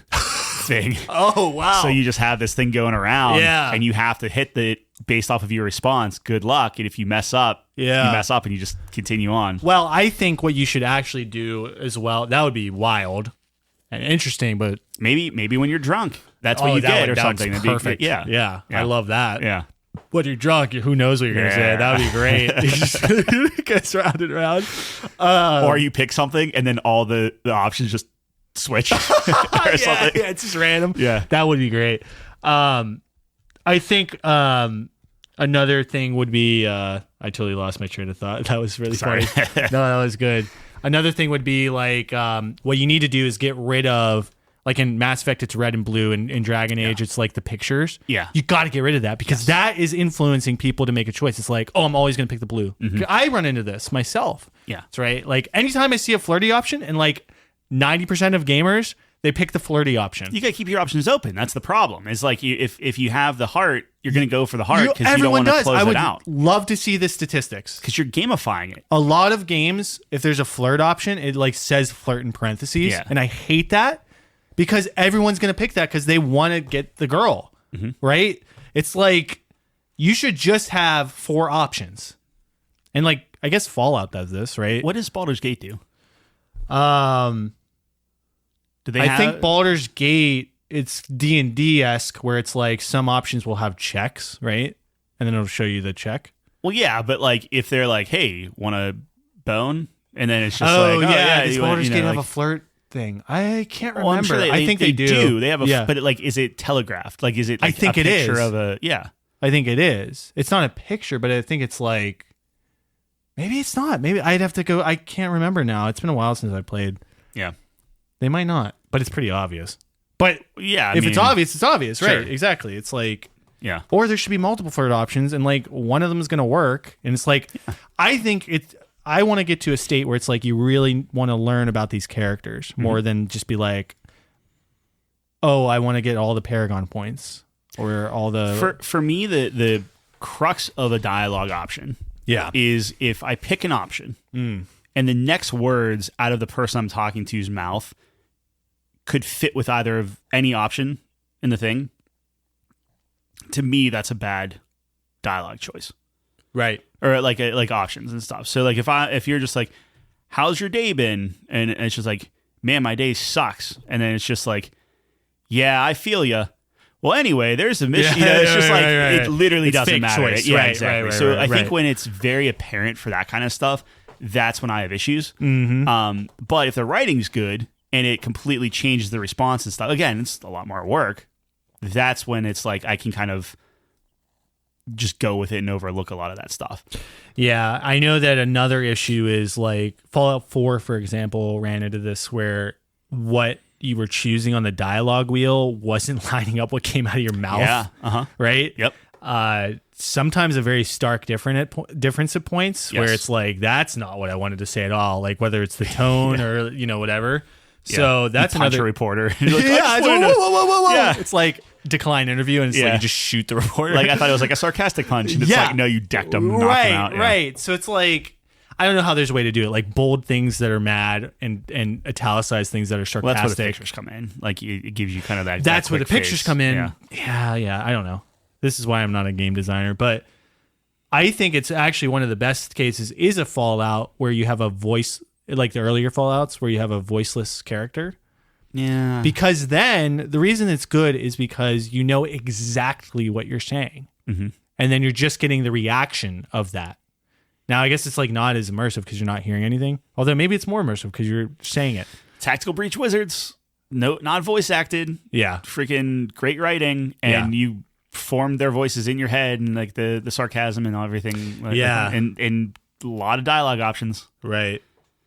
thing. Oh, wow. So you just have this thing going around, Yeah. and you have to hit the based off of your response. Good luck, and if you mess up, you mess up, and you just continue on. Well, I think what you should actually do as well, that would be wild and interesting, but maybe when you're drunk, that's what you get or something. That'd be perfect. Yeah. I love that. Yeah. When you're drunk, who knows what you're going to say? That would be great. It goes round and round. Or you pick something, and then all the options just switch or something. Yeah, it's just random. Yeah. That would be great. I think another thing would be, I totally lost my train of thought. That was really funny. No, that was good. Another thing would be like, what you need to do is get rid of, like in Mass Effect, it's red and blue, and in Dragon Age, it's like the pictures. Yeah. You got to get rid of that because that is influencing people to make a choice. It's like, oh, I'm always going to pick the blue. I run into this myself. Yeah. That's right. Like anytime I see a flirty option, and like 90% of gamers, they pick the flirty option. You got to keep your options open. That's the problem. It's like if you have the heart, you're going to go for the heart because you don't want to close it out. I would love to see the statistics. Because you're gamifying it. A lot of games, if there's a flirt option, it like says flirt in parentheses. Yeah. And I hate that because everyone's going to pick that because they want to get the girl, right? It's like you should just have 4 options. And like, I guess Fallout does this, right? What does Baldur's Gate do? I think Baldur's Gate, it's D&D-esque where it's like some options will have checks, right? And then it'll show you the check. Well, yeah, but like if they're like, hey, want to bone? And then it's just does Baldur's Gate have a flirt thing? I can't remember. Well, I'm sure I think they do. They have a, but like, is it telegraphed? Like, is it like I think a picture of a, I think it is. It's not a picture, but I think it's like, maybe it's not. Maybe I'd have to go. I can't remember now. It's been a while since I played. Yeah. They might not, but it's pretty obvious. But yeah, if it's obvious, it's obvious, sure. right? Exactly. It's like, yeah. Or there should be multiple flirt options, and like one of them is going to work. And it's like, I think it's. I want to get to a state where it's like you really want to learn about these characters more than just be like, oh, I want to get all the Paragon points or all the. For me, the crux of a dialogue option, is if I pick an option and the next words out of the person I'm talking to's mouth could fit with either of any option in the thing. To me, that's a bad dialogue choice. Right. Or like options and stuff. So like if you're just like, how's your day been? And it's just like, man, my day sucks. And then it's just like, yeah, I feel ya. Well, anyway, there's a mission. It's just like, it literally doesn't matter. Choice. Yeah, right, exactly. Right, so right, I think when it's very apparent for that kind of stuff, that's when I have issues. But if the writing's good and it completely changes the response and stuff, again, it's a lot more work. That's when it's like, I can kind of just go with it and overlook a lot of that stuff. Yeah, I know that another issue is like Fallout 4, for example, ran into this where what you were choosing on the dialogue wheel wasn't lining up what came out of your mouth. Yeah. Right? Yep. Sometimes a very stark difference at points where it's like, that's not what I wanted to say at all. Like whether it's the tone or, whatever. Yeah. So that's another reporter. Like, whoa. Yeah. It's like decline interview, and it's like you just shoot the reporter. Like I thought it was like a sarcastic punch, and it's like, no, you decked him, knocked him out. Yeah. Right. So it's like, I don't know how there's a way to do it. Like bold things that are mad and italicize things that are sarcastic. Well, that's where the pictures come in. Like it gives you kind of that. That's where the pictures come in. Yeah. I don't know. This is why I'm not a game designer, but I think it's actually one of the best cases is a Fallout where you have a voice, like the earlier Fallouts where you have a voiceless character. Yeah. Because then the reason it's good is because you know exactly what you're saying. And then you're just getting the reaction of that. Now, I guess it's like not as immersive because you're not hearing anything. Although maybe it's more immersive because you're saying it. Tactical Breach Wizards, no, not voice acted. Yeah. Freaking great writing. And you formed their voices in your head and like the sarcasm and everything. And a lot of dialogue options. Right.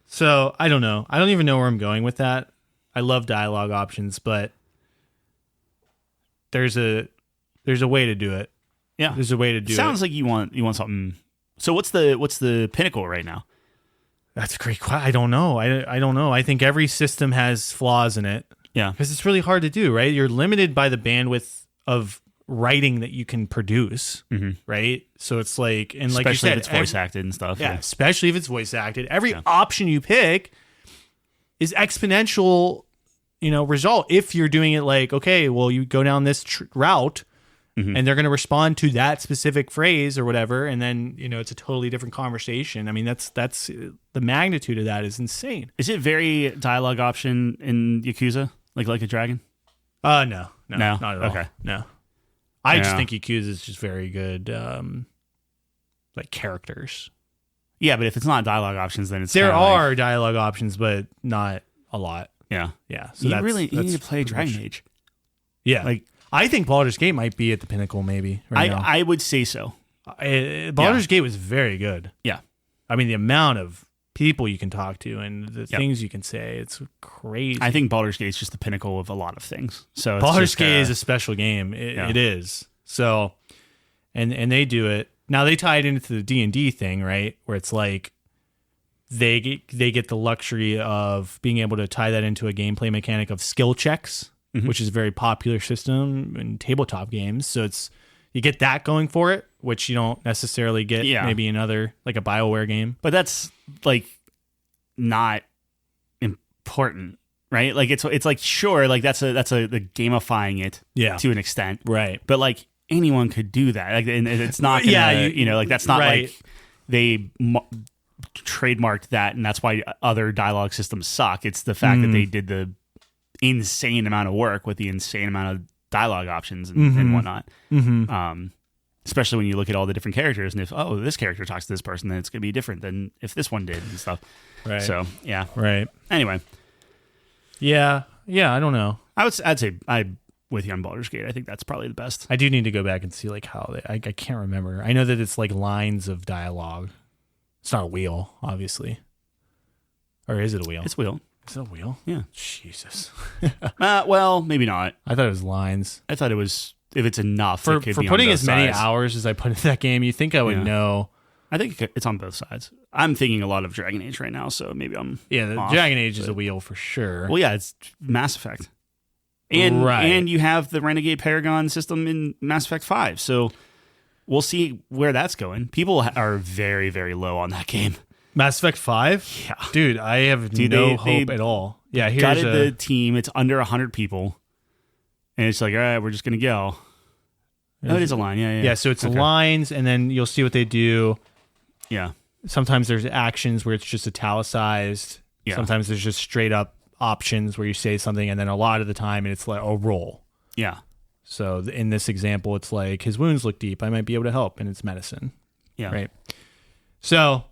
So I don't know. I don't even know where I'm going with that. I love dialogue options, but there's a way to do it. Yeah. There's a way to do it. Sounds like you want something. So what's the pinnacle right now? That's a great question. I don't know. I don't know. I think every system has flaws in it. Yeah. Because it's really hard to do, right? You're limited by the bandwidth of writing that you can produce, right? So it's like, and like especially you said, if it's voice acted and stuff. Yeah, especially if it's voice acted. Every option you pick is exponential result if you're doing it like, okay, well, you go down this route and they're going to respond to that specific phrase or whatever. And then, it's a totally different conversation. I mean, that's the magnitude of that is insane. Is it very dialogue option in Yakuza? Like a dragon? No, not at all. Okay. No. I just think Yakuza is just very good, like characters. Yeah, but if it's not dialogue options, then there are dialogue options, but not a lot. Yeah. Yeah. So you need to play Dragon Age. Yeah. I think Baldur's Gate might be at the pinnacle, maybe. I would say so. Baldur's Gate was very good. Yeah. I mean, the amount of people you can talk to and the things you can say, it's crazy. I think Baldur's Gate is just the pinnacle of a lot of things. So Baldur's Gate is a special game. It is. So, and they do it. Now they tie it into the D&D thing, right? Where it's like they get the luxury of being able to tie that into a gameplay mechanic of skill checks, which is a very popular system in tabletop games. So you get that going for it, which you don't necessarily get maybe in other, like a BioWare game. But that's like not important, right? Like it's like, sure, like that's the gamifying it to an extent, right? But like anyone could do that. Like, and it's not gonna, like that's not like they trademarked that, and that's why other dialogue systems suck. It's the fact that they did the insane amount of work with the insane amount of dialogue options and whatnot. Especially when you look at all the different characters, and if this character talks to this person, then it's gonna be different than if this one did and stuff. Right. So yeah. Right. Anyway. Yeah. I don't know. I'd say I'm with you on Baldur's Gate. I think that's probably the best. I do need to go back and see like how I can't remember. I know that it's like lines of dialogue. It's not a wheel, obviously. Or is it a wheel? It's a wheel. Is it a wheel? Yeah. Jesus. Well, maybe not. I thought it was lines. I thought it was, if it's enough, for it could be putting on as both many sides. hours as I put into that game, you think I would know. I think it's on both sides. I'm thinking a lot of Dragon Age right now, so maybe I'm off, Dragon Age is a wheel for sure. Well, yeah, it's Mass Effect. And you have the Renegade Paragon system in Mass Effect 5, so we'll see where that's going. People are very, very low on that game. Mass Effect 5? Yeah. Dude, I have no hope at all. Yeah, here's gutted the team. It's under 100 people. And it's like, all right, we're just going to go. Oh, it is a line. Yeah. Yeah, so it's lines, and then you'll see what they do. Yeah. Sometimes there's actions where it's just italicized. Yeah. Sometimes there's just straight up options where you say something, and then a lot of the time it's like a roll. Yeah. So in this example, it's like, his wounds look deep. I might be able to help, and it's medicine. Yeah. Right. So,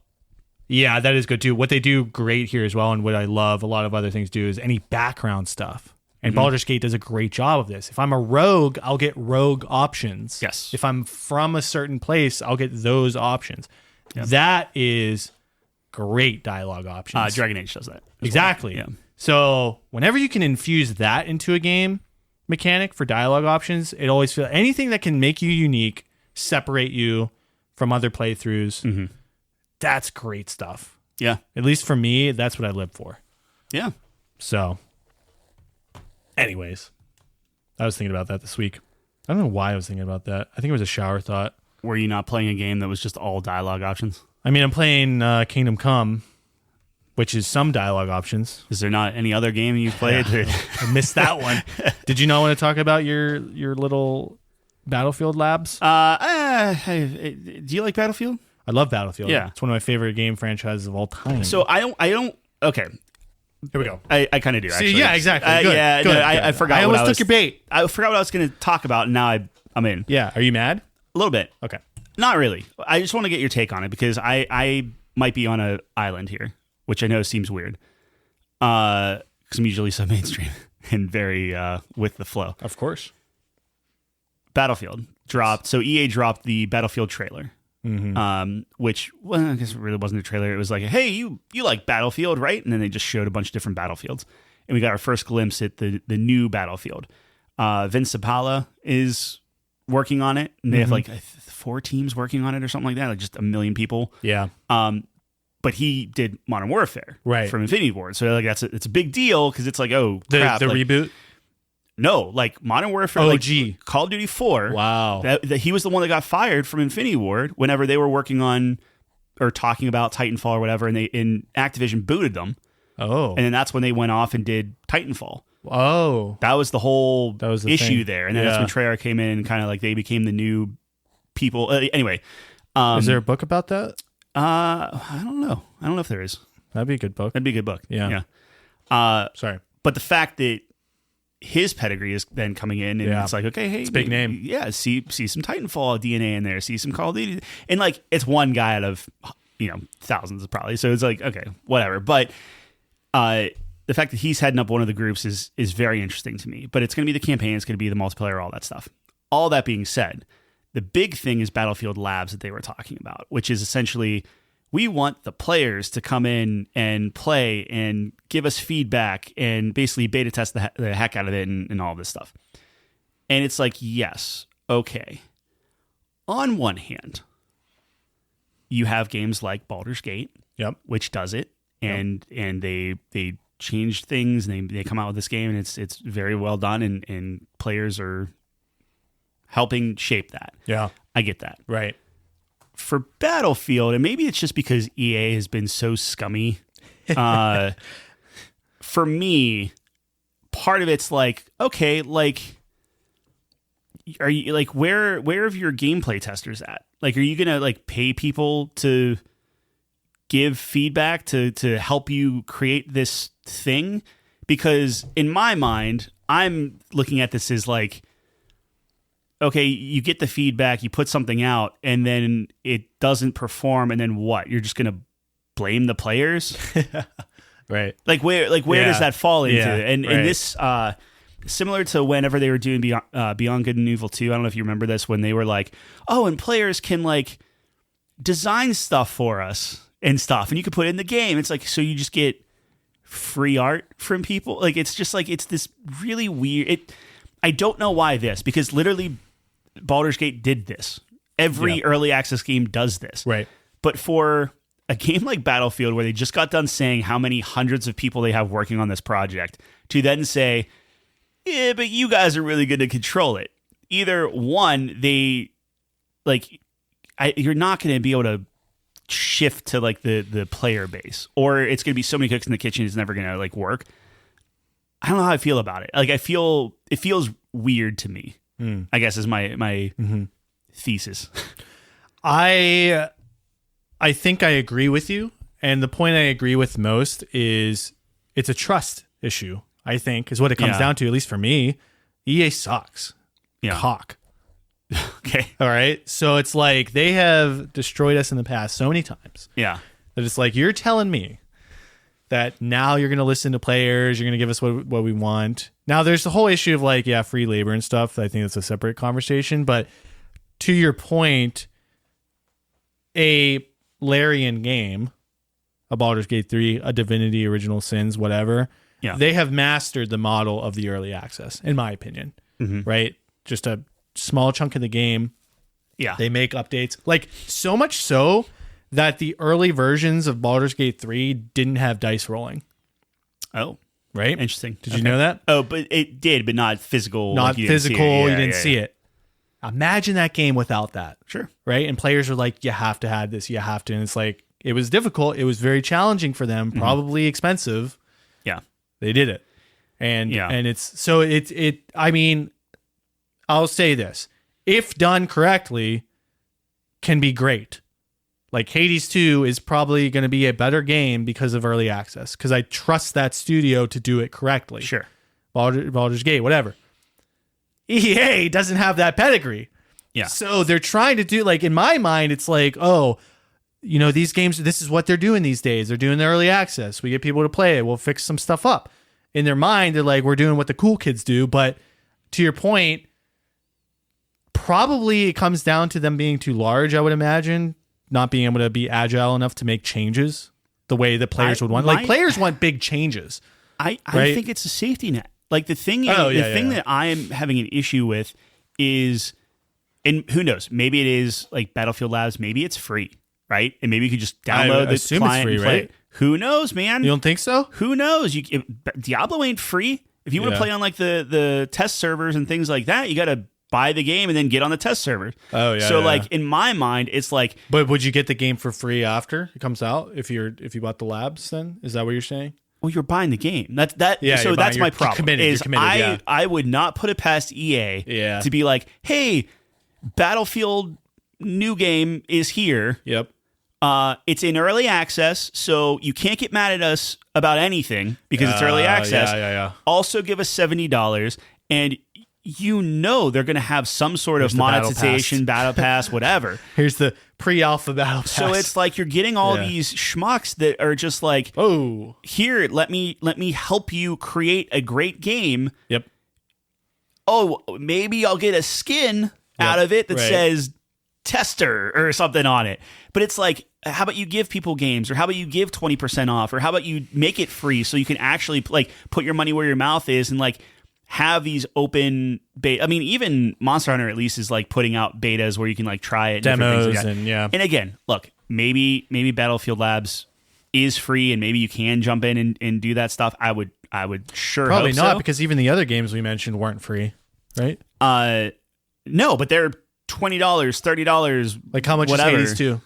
yeah, that is good too. What they do great here as well, and what I love a lot of other things do, is any background stuff. And Baldur's Gate does a great job of this. If I'm a rogue, I'll get rogue options. Yes. If I'm from a certain place, I'll get those options. Yep. That is great dialogue options. Dragon Age does that. Exactly. Well. Yeah. So whenever you can infuse that into a game mechanic for dialogue options, it always feels anything that can make you unique, separate you from other playthroughs. That's great stuff. Yeah. At least for me, that's what I live for. Yeah. So, anyways, I was thinking about that this week. I don't know why I was thinking about that. I think it was a shower thought. Were you not playing a game that was just all dialogue options? I mean, I'm playing Kingdom Come, which is some dialogue options. Is there not any other game you played? I missed that one. Did you not want to talk about your little Battlefield labs? Do you like Battlefield? I love Battlefield. Yeah. It's one of my favorite game franchises of all time. So I don't. Okay. Here we go. I kind of do, actually. See, yeah, exactly. Good. Yeah, Good. No, I forgot. I almost took your bait. I forgot what I was going to talk about, and now I'm in. Yeah. Are you mad? A little bit. Okay. Not really. I just want to get your take on it, because I might be on an island here, which I know seems weird, because I'm usually so mainstream and very with the flow. Of course. Battlefield dropped. So EA dropped the Battlefield trailer. Which, well, I guess it really wasn't a trailer. It was like, hey, you like Battlefield, right? And then they just showed a bunch of different Battlefields. And we got our first glimpse at the new Battlefield. Vince Zampella is working on it. And they have like 4 teams working on it or something like that, like just 1 million people. Yeah. But he did Modern Warfare from Infinity Ward. So like it's a big deal, because it's like, oh, crap. The reboot? No, like Modern Warfare, like Call of Duty 4. Wow. That he was the one that got fired from Infinity Ward whenever they were working on or talking about Titanfall or whatever, and Activision booted them. Oh. And then that's when they went off and did Titanfall. Oh, That was the whole the issue thing. there. And then that's when Treyarch came in and kind of like they became the new people. Anyway. Is there a book about that? I don't know. I don't know if there is. That'd be a good book. That'd be a good book. Yeah. Sorry. But the fact that his pedigree is then coming in and it's like, okay, hey, it's a big name. Yeah. See some Titanfall DNA in there. See some Call of Duty. And like, it's one guy out of, thousands probably. So it's like, okay, whatever. But, the fact that he's heading up one of the groups is very interesting to me. But it's going to be the campaign, it's going to be the multiplayer, all that stuff. All that being said, the big thing is Battlefield Labs that they were talking about, which is essentially we want the players to come in and play and give us feedback and basically beta test the heck out of it and all this stuff. And it's like, yes, okay. On one hand, you have games like Baldur's Gate, which does it, and they changed things and they come out with this game and it's very well done and players are helping shape that. Yeah. I get that. Right. For Battlefield, and maybe it's just because EA has been so scummy, for me, part of it's like, okay, like, are you like where have your gameplay testers at? Like, are you gonna like pay people to give feedback to help you create this thing? Because in my mind, I'm looking at this as like, okay, you get the feedback, you put something out, and then it doesn't perform, and then what? You're just gonna blame the players, right? Like where does that fall into? Yeah, and this similar to whenever they were doing Beyond Good and Evil 2. I don't know if you remember this, when they were like, oh, and players can like design stuff for us and stuff, and you can put it in the game. It's like, so you just get free art from people. Like, it's just like, it's this really weird. I don't know why this, because literally Baldur's Gate did this. Every early access game does this. Right. But for a game like Battlefield, where they just got done saying how many hundreds of people they have working on this project, to then say, yeah, but you guys are really good to control it. Either one, you're not going to be able to shift to like the player base, or it's going to be so many cooks in the kitchen it's never going to like work. I don't know how I feel about it. Like, it feels weird to me. I guess is my thesis. I think I agree with you, and the point I agree with most is it's a trust issue. I think is what it comes down to. At least for me, EA sucks. Yeah. Cock. Okay. All right. So it's like they have destroyed us in the past so many times. Yeah. That it's like, you're telling me that now you're going to listen to players, you're going to give us what we want. Now, there's the whole issue of like, free labor and stuff. I think that's a separate conversation. But to your point, a Larian game, a Baldur's Gate 3, a Divinity, Original Sins, whatever, they have mastered the model of the early access, in my opinion. Right? Just a small chunk of the game. Yeah. They make updates. Like, so much so that the early versions of Baldur's Gate 3 didn't have dice rolling. Oh. Right? Interesting. Did you know that? Oh, but it did, but not physical. Not like physical. You didn't see it. Imagine that game without that. Sure. Right? And players are like, you have to have this. You have to. And it's like, it was difficult. It was very challenging for them. Probably expensive. Yeah. They did it. And it's, so I mean, I'll say this. If done correctly, can be great. Like, Hades 2 is probably going to be a better game because of early access, because I trust that studio to do it correctly. Sure. Baldur's Gate, whatever. EA doesn't have that pedigree. Yeah. So they're trying to do, like, in my mind, it's like, oh, these games, this is what they're doing these days. They're doing the early access. We get people to play it. We'll fix some stuff up. In their mind, they're like, we're doing what the cool kids do. But to your point, probably it comes down to them being too large, I would imagine. Not being able to be agile enough to make changes the way the players would want. Like, players want big changes. I think it's a safety net. Like, the thing that I am having an issue with is, and who knows, maybe it is like Battlefield Labs, maybe it's free, right? And maybe you could just download the client and play. Right? Who knows, man? You don't think so? Who knows? Diablo ain't free. If you want to play on like the test servers and things like that, you got to buy the game and then get on the test server. Oh yeah. So like, in my mind, it's like. But would you get the game for free after it comes out if you bought the labs? Then is that what you're saying? Well, you're buying the game. That's you're that's buying- my you're problem. committed, yeah. I would not put it past EA Yeah. to be like, hey, Battlefield new game is here. Yep. It's in early access, so you can't get mad at us about anything because it's early access. Yeah. Also, give us $70, and they're going to have some sort of the battle monetization, battle pass, whatever. Here's the pre-alpha battle pass. So it's like you're getting all these schmucks that are just like, oh, here, let me help you create a great game. Yep. Oh, maybe I'll get a skin out of it that says tester or something on it. But it's like, how about you give people games, or how about you give 20% off, or how about you make it free so you can actually like put your money where your mouth is and like have these open beta. I mean, even Monster Hunter at least is like putting out betas where you can like try it, and demos, things like that. And again, look, maybe Battlefield Labs is free, and maybe you can jump in and do that stuff. I would sure probably hope not so. because even the other games we mentioned weren't free, right? No, but they're $20, $30. Like how much whatever. is Hades 2?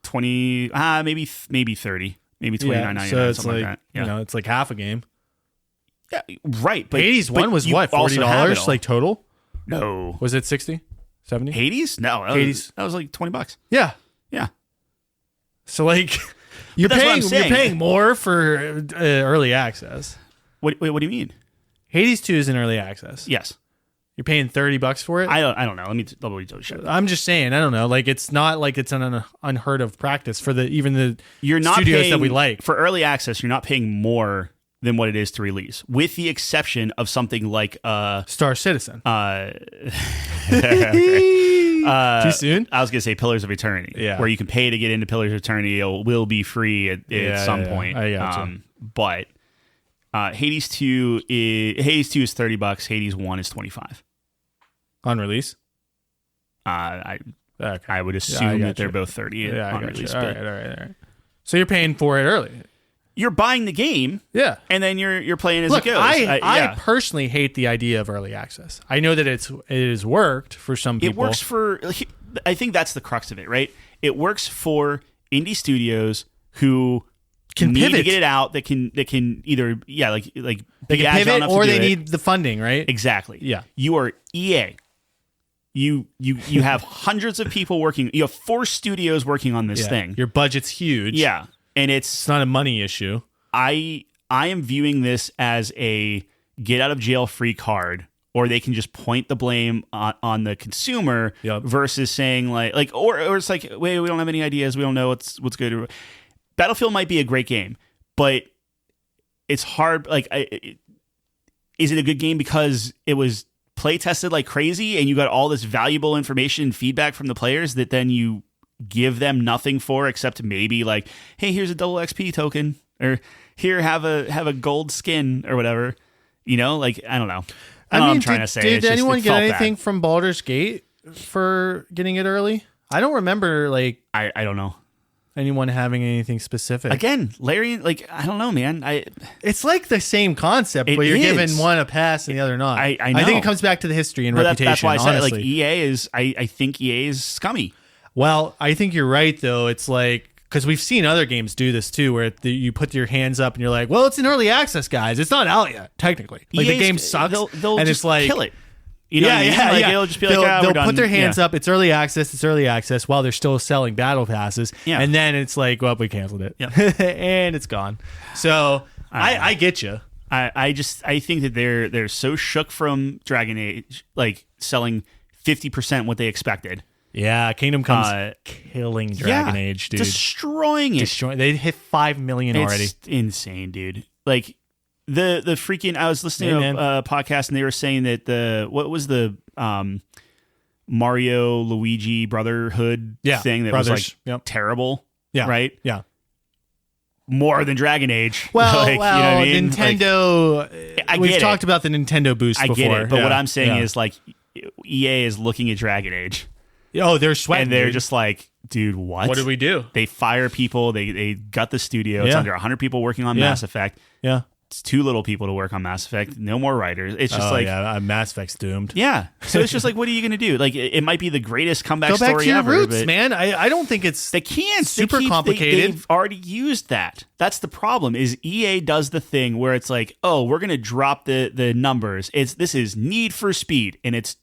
20, maybe 30, maybe $29.99, so it's something like, like that. Yeah. You know, it's like half a game. Yeah, right. But Hades 1 was you what, also have it $40 all. like total? No. Was it 60? 70? Hades? No, Hades. That was like $20. Yeah. Yeah. So like you're that's what I'm saying. paying more for early access. What do you mean? Hades 2 is in early access. Yes. You're paying $30 for it? I don't know. Let me double check. I'm just saying, I don't know. Like it's not like it's an unheard of practice for even the You're not studios paying, that we like. for early access. You're not paying more than what it is to release, with the exception of something like Star Citizen. Too soon? I was gonna say Pillars of Eternity, Yeah. where you can pay to get into Pillars of Eternity. It will be free at some point. I gotcha. But Hades 2 is $30. Hades 1 is $25. On release? I Okay. would I assume that gotcha. they're both 30 Yeah, I on gotcha. release. All But right. So you're paying for it early. you're buying the game, Yeah. and then you're playing as Look, it goes. I personally hate the idea of early access. I know that it has worked for some people. It works for. I think that's the crux of it, right? It works for indie studios who Can need pivot. to get it out. That can either like they be can agile pivot enough or to do they it. need the funding, right? Exactly. Yeah. You are EA. You have hundreds of people working. You have 4 studios working on this Yeah. thing. Your budget's huge. Yeah, and It's not a money issue. I am viewing this as a get out of jail free card, or they can just point the blame on the consumer Yep. versus saying like or it's like, wait, we don't have any ideas, we don't know what's good. Battlefield might be a great game, but it's hard. Like, is it a good game because it was play tested like crazy and you got all this valuable information and feedback from the players that then you give them nothing for except maybe like, hey, here's a double XP token, or here have a gold skin or whatever, you know? Like, I don't know. I don't know what I'm trying to say. Did It's just, anyone it get felt anything bad. from Baldur's Gate for getting it early? I don't remember like I don't know. anyone having anything specific. Again, Larry, like, I don't know, man. It's like the same concept, It but you're is. giving one a pass and the other not. I I know. think it comes back to the history and But reputation. that's why I said honestly. like EA is. I think EA is scummy. Well, I think you're right, though. It's like, because we've seen other games do this too, where you put your hands up and you're like, well, it's in early access, guys. It's not out yet, technically. Like, the EA's game sucks. They'll and just it's like, kill it. You know what I mean? Like, it'll just be like, they'll we're done. put their hands Yeah. up. It's early access while they're still selling battle passes. Yeah. And then it's like, well, we canceled it. Yeah. And it's gone. So I get you. I think that they're so shook from Dragon Age, like selling 50% what they expected. Yeah, Kingdom Comes killing Dragon Age, dude. Destroying it. They hit 5 million already. It's insane, dude. Like the freaking. I was listening Hey, to a podcast and they were saying that what was the Mario Luigi Brotherhood thing that was Brothers. like terrible. Yeah. Right. Yeah. More than Dragon Age. Well, like, you know what I mean? Nintendo. I We've get talked about the Nintendo boost I before. get it, but what Yeah. I'm saying Yeah. is like EA is looking at Dragon Age oh, they're sweating. and they're dude. just like, dude, what? What did we do? They fire people. They gut the studio. It's Yeah. under 100 people working on Yeah. Mass Effect. Yeah. too little people to work on Mass Effect. No more writers. It's just Mass Effect's doomed. Yeah. So it's just like, what are you going to do? Like, it might be the greatest comeback story ever. Go back to your ever, roots, man. I don't think it's super complicated. They've already used that. That's the problem. Is EA does the thing where it's like, oh, we're going to drop the numbers. This is Need for Speed, and it's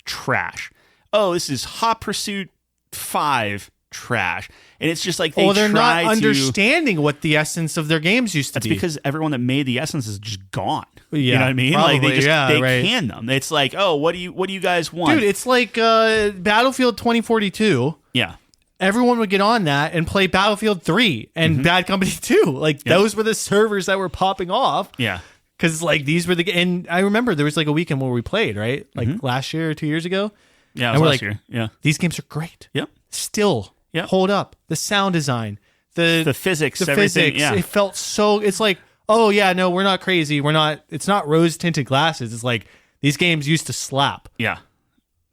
trash. Oh, this is Hot Pursuit 5. Trash. And it's just like they're not understanding what the essence of their games used to be. That's because everyone that made the essence is just gone. Yeah, you know what I mean? Probably, like they can them. It's like, oh, what do you guys want? Dude, it's like Battlefield 2042. Yeah. Everyone would get on that and play Battlefield 3 and Bad Company 2. Like those were the servers that were popping off. Yeah. Because like these were and I remember there was like a weekend where we played, right? Like last year or 2 years ago. Yeah, and we're last like, year. Yeah. These games are great. Yep. Still. Yeah. Hold up. The sound design, the physics, everything. Yeah. It felt so. It's like, oh yeah, no, we're not crazy. We're not. It's not rose tinted glasses. It's like these games used to slap. Yeah,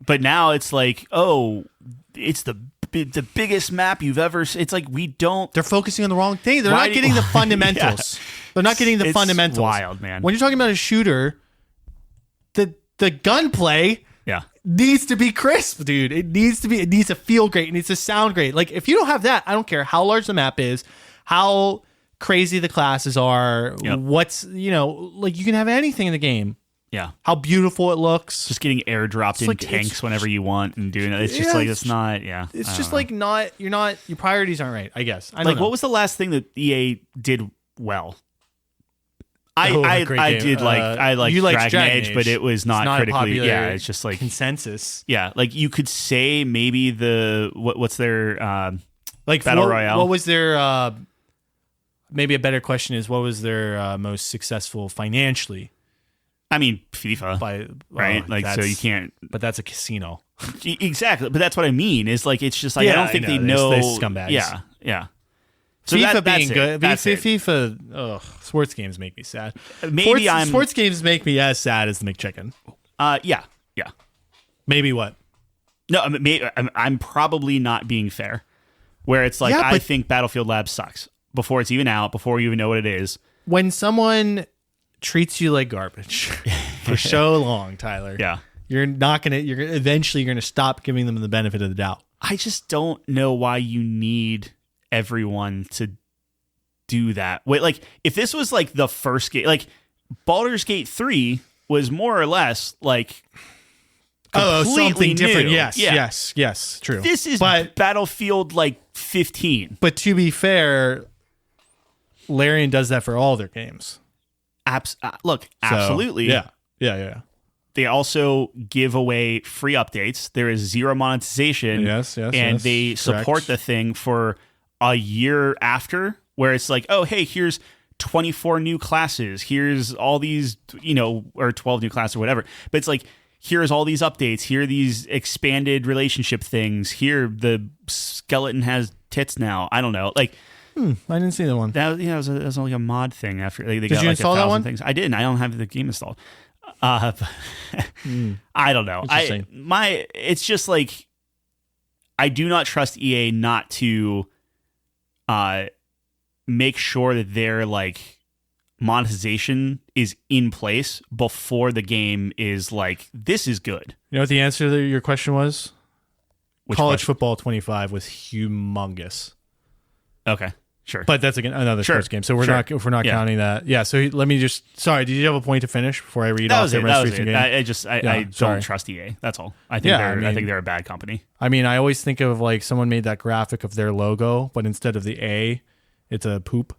but now it's like, oh, it's the biggest map you've ever. It's like we don't. They're focusing on the wrong thing. They're not getting the fundamentals. Yeah. They're not getting the fundamentals. Wild, man. When you're talking about a shooter, the gunplay. Yeah. Needs to be crisp, dude. It needs to feel great. It needs to sound great. Like if you don't have that, I don't care how large the map is, how crazy the classes are, what's, like you can have anything in the game. Yeah. How beautiful it looks. Just getting airdropped in tanks whenever you want and doing it. It's just like, it's not, It's just like your priorities aren't right, I guess. I don't like, know. what was the last thing that EA did well? I like Dragon Age, but it was not critically. Yeah, it's just like consensus. Yeah, like you could say maybe what's their like Battle Royale. What was their maybe a better question is what was their most successful financially? I mean, FIFA, right? Like so you can't. But that's a casino. Exactly, but that's what I mean. Is like it's just like I don't think they know. They're scumbags. Yeah. So FIFA being good. FIFA, sports games make me sad. Sports games make me as sad as the McChicken. Yeah. Maybe what? No, I'm probably not being fair. Where it's like I think Battlefield Labs sucks before it's even out, before you even know what it is. When someone treats you like garbage for so long, Tyler. Yeah. You're eventually gonna stop giving them the benefit of the doubt. I just don't know why you need everyone to do that. Wait, like if this was like the first game, like Baldur's Gate 3 was more or less like something different. New. Yes, true. This is Battlefield like 15. But to be fair, Larian does that for all their games. Absolutely. Yeah. They also give away free updates. There is zero monetization. Yes. And they support the thing for a year after, where it's like, oh, hey, here's 24 new classes. Here's all these, or 12 new classes or whatever. But it's like, here's all these updates. Here are these expanded relationship things. Here, the skeleton has tits now. I don't know. Like, I didn't see that one. That was only a mod thing after they Did got you like install 1,000 that one? things. I didn't. I don't have the game installed. I don't know. It's just like I do not trust EA not to make sure that their like monetization is in place before the game is like, this is good. You know what the answer to your question was? College question? Football 25 was humongous. Okay. Sure. But that's another sports game. So we're not counting that. Yeah. So let me sorry, did you have a point to finish before I read off the most recent game? I don't trust EA. That's all. I think they're a bad company. I mean, I always think of like someone made that graphic of their logo, but instead of the A, it's a poop.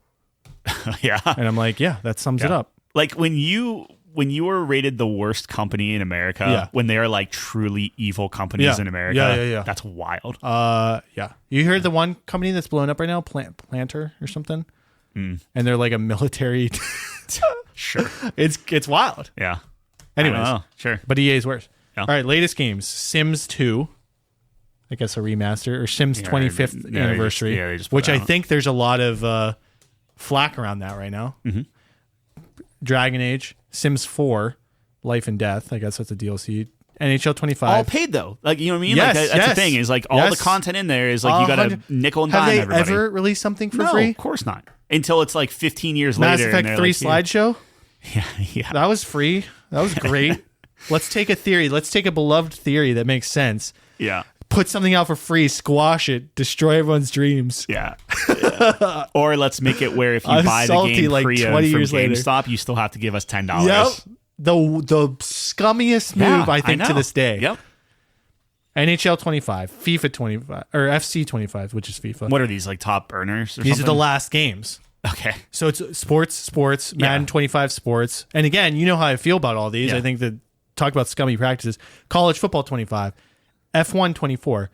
Yeah. And I'm like, yeah, that sums it up. Like when you were rated the worst company in America, when they are like truly evil companies in America, that's wild. Yeah. You heard the one company that's blowing up right now, Planter or something, and they're like a military. Sure, it's wild. Yeah. Anyways, sure, but EA's worse. Yeah. All right, latest games: Sims 2. I guess a remaster, or Sims 25th anniversary, which I think there's a lot of flack around that right now. Mm-hmm. Dragon Age, Sims 4, Life and Death. I guess that's a DLC. NHL 25. All paid though. Like, you know what I mean? Yes, like that's the thing is like all the content in there is like you got a nickel and dime everybody. Have they ever released something for free? Of course not. until it's like 15 years Mass later. Effect 3 slideshow? Yeah. That was free. That was great. Let's take a theory. Let's take a beloved theory that makes sense. Yeah. Put something out for free, squash it, destroy everyone's dreams. Yeah. Or let's make it where if you buy the game like pre-owned 20 from years later. GameStop, you still have to give us $10. Yep. The scummiest move, I think, to this day. Yep. NHL 25, FIFA 25, or FC 25, which is FIFA. What are these, like top earners or These something? are the last games. Okay. So it's sports, Madden 25 sports. And again, you know how I feel about all these. Yeah. I think that talk about scummy practices. College football 25, F1 24,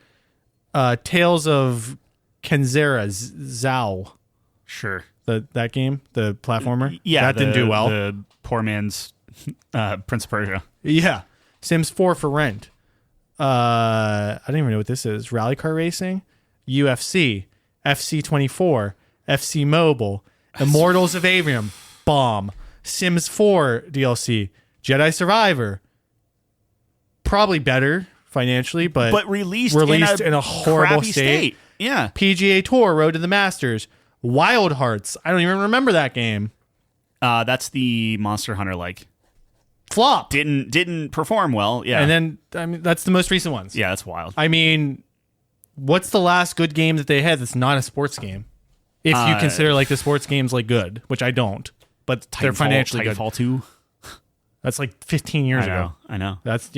Tales of Kenzera, Zao. Sure. That game, the platformer. Yeah. That didn't do well. The poor man's Prince of Persia. Yeah. Sims 4 for rent. I don't even know what this is. Rally car racing, UFC, FC 24, FC Mobile, Immortals of Avium, Bomb, Sims 4 DLC, Jedi Survivor. Probably better financially, but released in a horrible crappy state. Yeah. PGA Tour, Road to the Masters, Wild Hearts. I don't even remember that game. That's the Monster Hunter like. Flop. Didn't perform well. Yeah. And then, I mean, that's the most recent ones. Yeah, that's wild. I mean, what's the last good game that they had that's not a sports game? If you consider like the sports games like good, which I don't, but they're financially good. Titanfall 2. That's like 15 years ago. I know. That's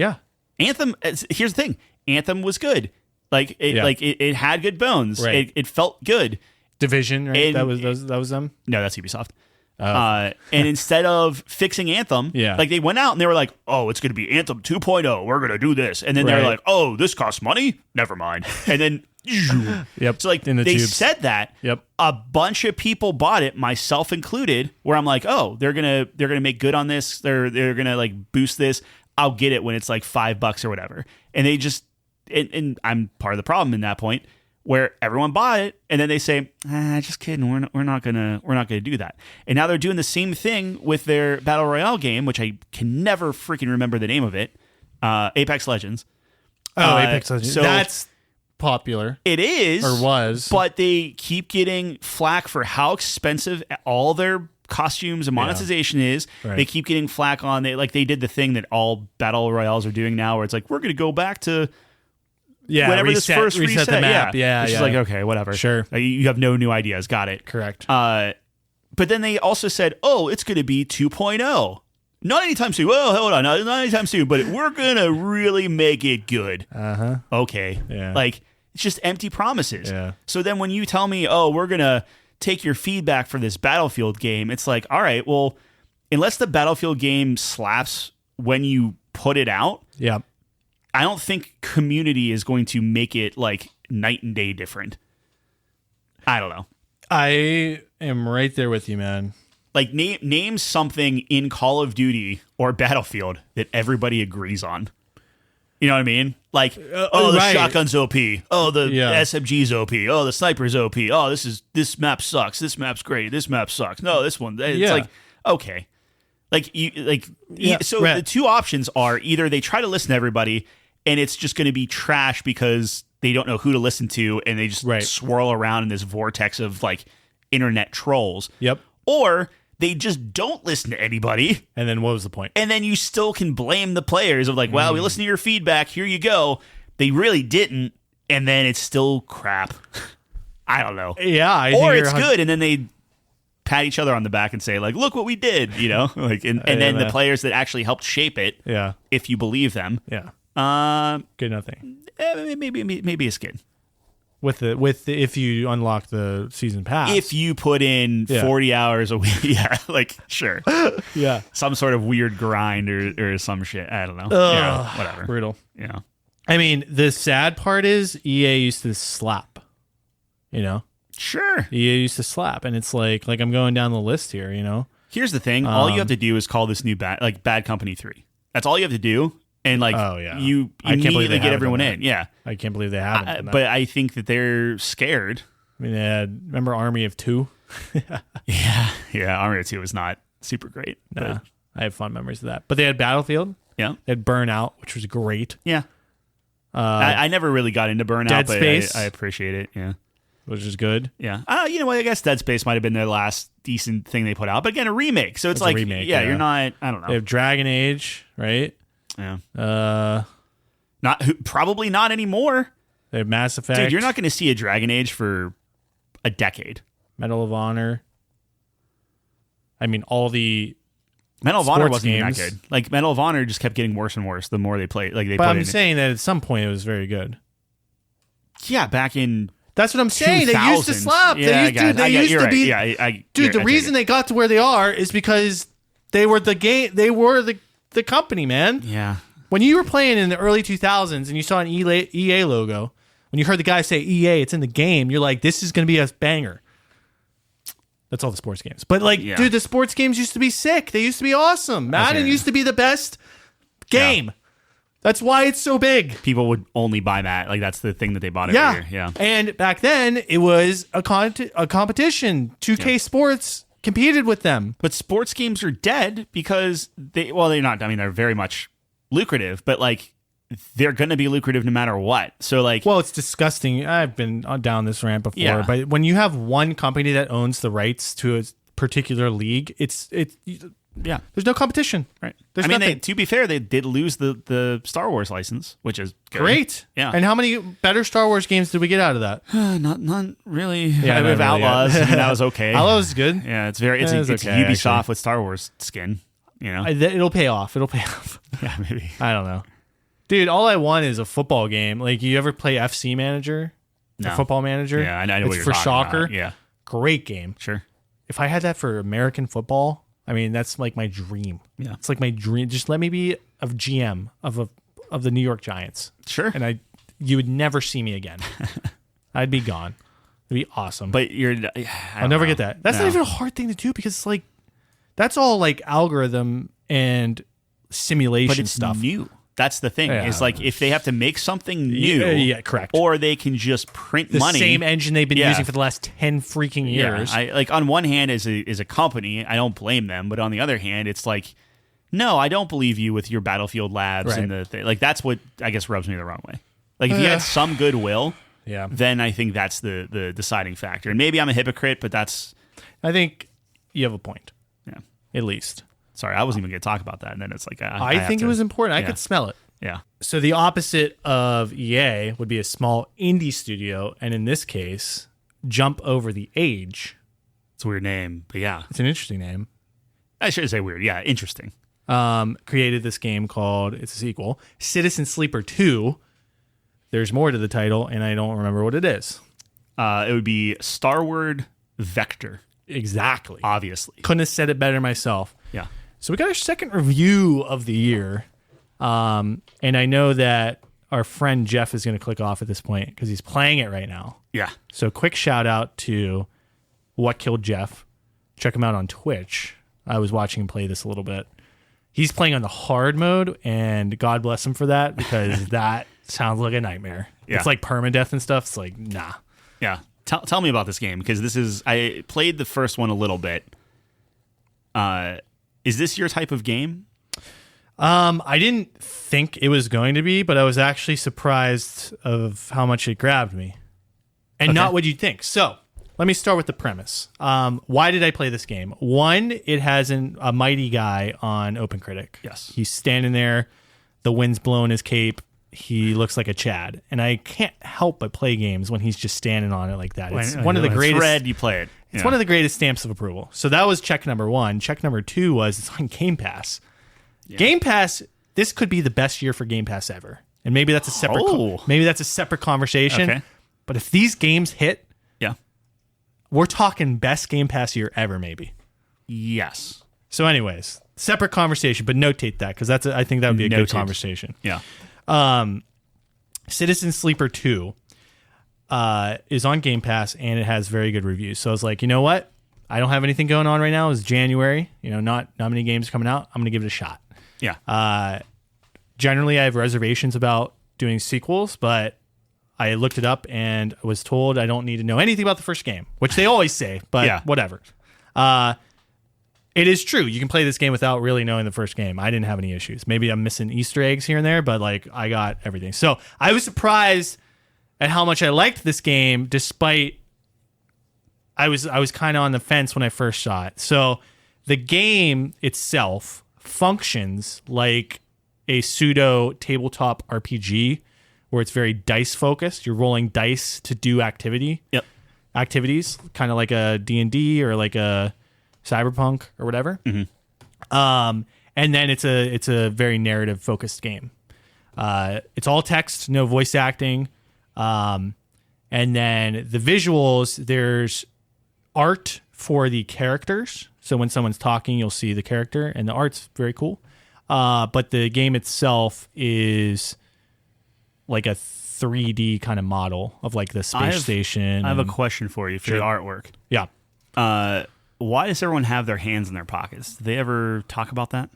Anthem. Here's the thing. Anthem was good. Like it had good bones. Right. It felt good. Division, right? And- that was them. No, that's Ubisoft. And instead of fixing Anthem, like they went out and they were like, "Oh, it's going to be Anthem 2.0. We're going to do this." And then they're Right. like, "Oh, this costs money. Never mind." And then, Yep. So like In the they tubes. said that. Yep. A bunch of people bought it, myself included. Where I'm like, "Oh, they're gonna make good on this. They're gonna like boost this. I'll get it when it's like $5 or whatever." And they just and I'm part of the problem in that point, where everyone bought it, and then they say, just kidding, we're not gonna do that. And now they're doing the same thing with their Battle Royale game, which I can never freaking remember the name of it. Apex Legends. Apex Legends. So That's popular. it is, Or was. but they keep getting flack for how expensive all their costumes and monetization is. Right. They keep getting flack on they did the thing that all Battle Royales are doing now, where it's like, we're gonna go back to whenever this first reset the map. Yeah. It's just like, okay, whatever. Sure. You have no new ideas. Got it. Correct. But then they also said, oh, it's going to be 2.0. Not anytime soon. Well, hold on. Not anytime soon, but we're going to really make it good. Uh-huh. Okay. Yeah. Like, it's just empty promises. Yeah. So then when you tell me, oh, we're going to take your feedback for this Battlefield game, it's like, all right, well, unless the Battlefield game slaps when you put it out, Yeah. I don't think community is going to make it like night and day different. I don't know. I am right there with you, man. Like name something in Call of Duty or Battlefield that everybody agrees on. You know what I mean? Like, the right. shotgun's OP. Oh, the Yeah. SMG's OP. Oh, the sniper's OP. Oh, this map sucks. This map's great. This map sucks. No, this one. It's Yeah. like, okay. So right. the two options are either they try to listen to everybody and it's just going to be trash because they don't know who to listen to and they just Right. swirl around in this vortex of like internet trolls. Yep. Or they just don't listen to anybody. And then what was the point? And then you still can blame the players of like, well, we listened to your feedback. Here you go. They really didn't. And then it's still crap. I don't know. Yeah. Or it's good. And then they pat each other on the back and say like, look what we did, you know, like, and then the players that actually helped shape it. Yeah. If you believe them. Yeah. Good nothing. Maybe a skin. With if you unlock the season pass. If you put in 40 hours a week. Yeah. Like, sure. Yeah. Some sort of weird grind or some shit. I don't know. Whatever. Brutal. Yeah. I mean, the sad part is EA used to slap. You know? Sure. EA used to slap. And it's like I'm going down the list here, you know? Here's the thing. All you have to do is call this new Bad Company 3. That's all you have to do. And like, you immediately get everyone in. Yeah. I can't believe they haven't. But I think that they're scared. I mean, remember Army of Two? Yeah. Army of Two was not super great. Nah, I have fond memories of that. But they had Battlefield. Yeah. They had Burnout, which was great. Yeah. I never really got into Burnout, Dead but Space. I appreciate it. Yeah. which is good. Yeah. You know what? I guess Dead Space might have been their last decent thing they put out. But again, a remake. So it's like, remake, yeah, you're not, I don't know. They have Dragon Age, right? Yeah. Probably not anymore. They have Mass Effect. Dude, you're not going to see a Dragon Age for a decade. Medal of Honor. I mean, all the Medal of Honor wasn't games. even that good. Like, Medal of Honor just kept getting worse and worse the more they played. Like, but I'm saying that at some point it was very good. Yeah, back in... That's what I'm saying. 2000s. They used to slap. Yeah, they used to be... Yeah, dude, the reason they got to where they are is because they were the company, man. Yeah. When you were playing in the early 2000s and you saw an EA logo, when you heard the guy say EA, it's in the game, you're like, this is going to be a banger. That's all the sports games. But dude, the sports games used to be sick. They used to be awesome. Madden used to be the best game. Yeah. That's why it's so big. People would only buy that. Like, that's the thing that they bought every year. Yeah. And back then, it was a competition. 2K Sports competed with them. But sports games are dead because they're not. I mean, they're very much lucrative, but like, they're going to be lucrative no matter what. So like, well, it's disgusting. I've been down this rant before, but when you have one company that owns the rights to a particular league, it's there's no competition. Right. There's nothing. To be fair, they did lose the Star Wars license, which is good. Great. Yeah. And how many better Star Wars games did we get out of that? Not really. Yeah, we have Outlaws. And that was okay. Outlaws is good. Yeah, it's okay, Ubisoft actually. With Star Wars skin. You know, it'll pay off. Yeah, maybe. I don't know. Dude, all I want is a football game. Like, you ever play FC Manager? No. Football Manager? Yeah, I know what you're for talking soccer. about. Yeah. Great game. Sure. If I had that for American football, I mean, that's like my dream. Yeah. It's like my dream. Just let me be a GM of the New York Giants. Sure. And you would never see me again. I'd be gone. It'd be awesome. But I'll never get that. That's not even a hard thing to do because it's like, that's all like algorithm and simulation but it's stuff. New. That's the thing. It's like, if they have to make something new, correct, or they can just print the money, same engine they've been using for the last 10 freaking years. I like, on one hand, as a company, I don't blame them, but on the other hand, it's like, no, I don't believe you with your Battlefield Labs and the thing. Like, that's what I guess rubs me the wrong way. Like, if you had some goodwill, then I think that's the deciding factor. And maybe I'm a hypocrite, but I think you have a point. Yeah, at least. Sorry, I wasn't even going to talk about that. And then it's like, I think it was important. I could smell it. Yeah. So the opposite of EA would be a small indie studio. And in this case, jump over the age. It's a weird name, but yeah. It's an interesting name. I shouldn't say weird. Yeah, interesting. Created this game called, it's a sequel, Citizen Sleeper 2. There's more to the title, and I don't remember what it is. It would be Starward Vector. Exactly. Obviously. Couldn't have said it better myself. Yeah. So we got our second review of the year. And I know that our friend Jeff is going to click off at this point because he's playing it right now. Yeah. So quick shout out to What Killed Jeff. Check him out on Twitch. I was watching him play this a little bit. He's playing on the hard mode, and God bless him for that because that sounds like a nightmare. Yeah. It's like permadeath and stuff. It's like, nah. Yeah. Tell me about this game because I played the first one a little bit. Is this your type of game? I didn't think it was going to be, but I was actually surprised of how much it grabbed me. And not what you'd think. So, let me start with the premise. Why did I play this game? One, it has a mighty guy on OpenCritic. Yes. He's standing there, the wind's blowing his cape, he looks like a Chad. And I can't help but play games when he's just standing on it like that. It's one of the greatest. It's red, you play it. It's one of the greatest stamps of approval. So that was check number one. Check number two was it's on Game Pass. Yeah. Game Pass, this could be the best year for Game Pass ever. And maybe that's a separate conversation. Okay. But if these games hit, yeah, we're talking best Game Pass year ever, maybe. Yes. So anyways, separate conversation, but notate that because I think that would be a good conversation. Yeah. Citizen Sleeper 2 is on Game Pass, and it has very good reviews. So I was like, you know what? I don't have anything going on right now. It's January. Not many games coming out. I'm going to give it a shot. Yeah. Generally, I have reservations about doing sequels, but I looked it up and was told I don't need to know anything about the first game, which they always say, but whatever. It is true. You can play this game without really knowing the first game. I didn't have any issues. Maybe I'm missing Easter eggs here and there, but I got everything. So I was surprised at how much I liked this game, despite I was kind of on the fence when I first saw it. So the game itself functions like a pseudo tabletop RPG where it's very dice focused. You're rolling dice to do activities, kind of like a D&D or like a Cyberpunk or whatever. And then it's a very narrative focused game. It's all text, no voice acting. And then the visuals, there's art for the characters. So when someone's talking, you'll see the character, and the art's very cool. But the game itself is like a 3D kind of model of like the space station. I have a question for you for the artwork. Yeah. Why does everyone have their hands in their pockets? Do they ever talk about that?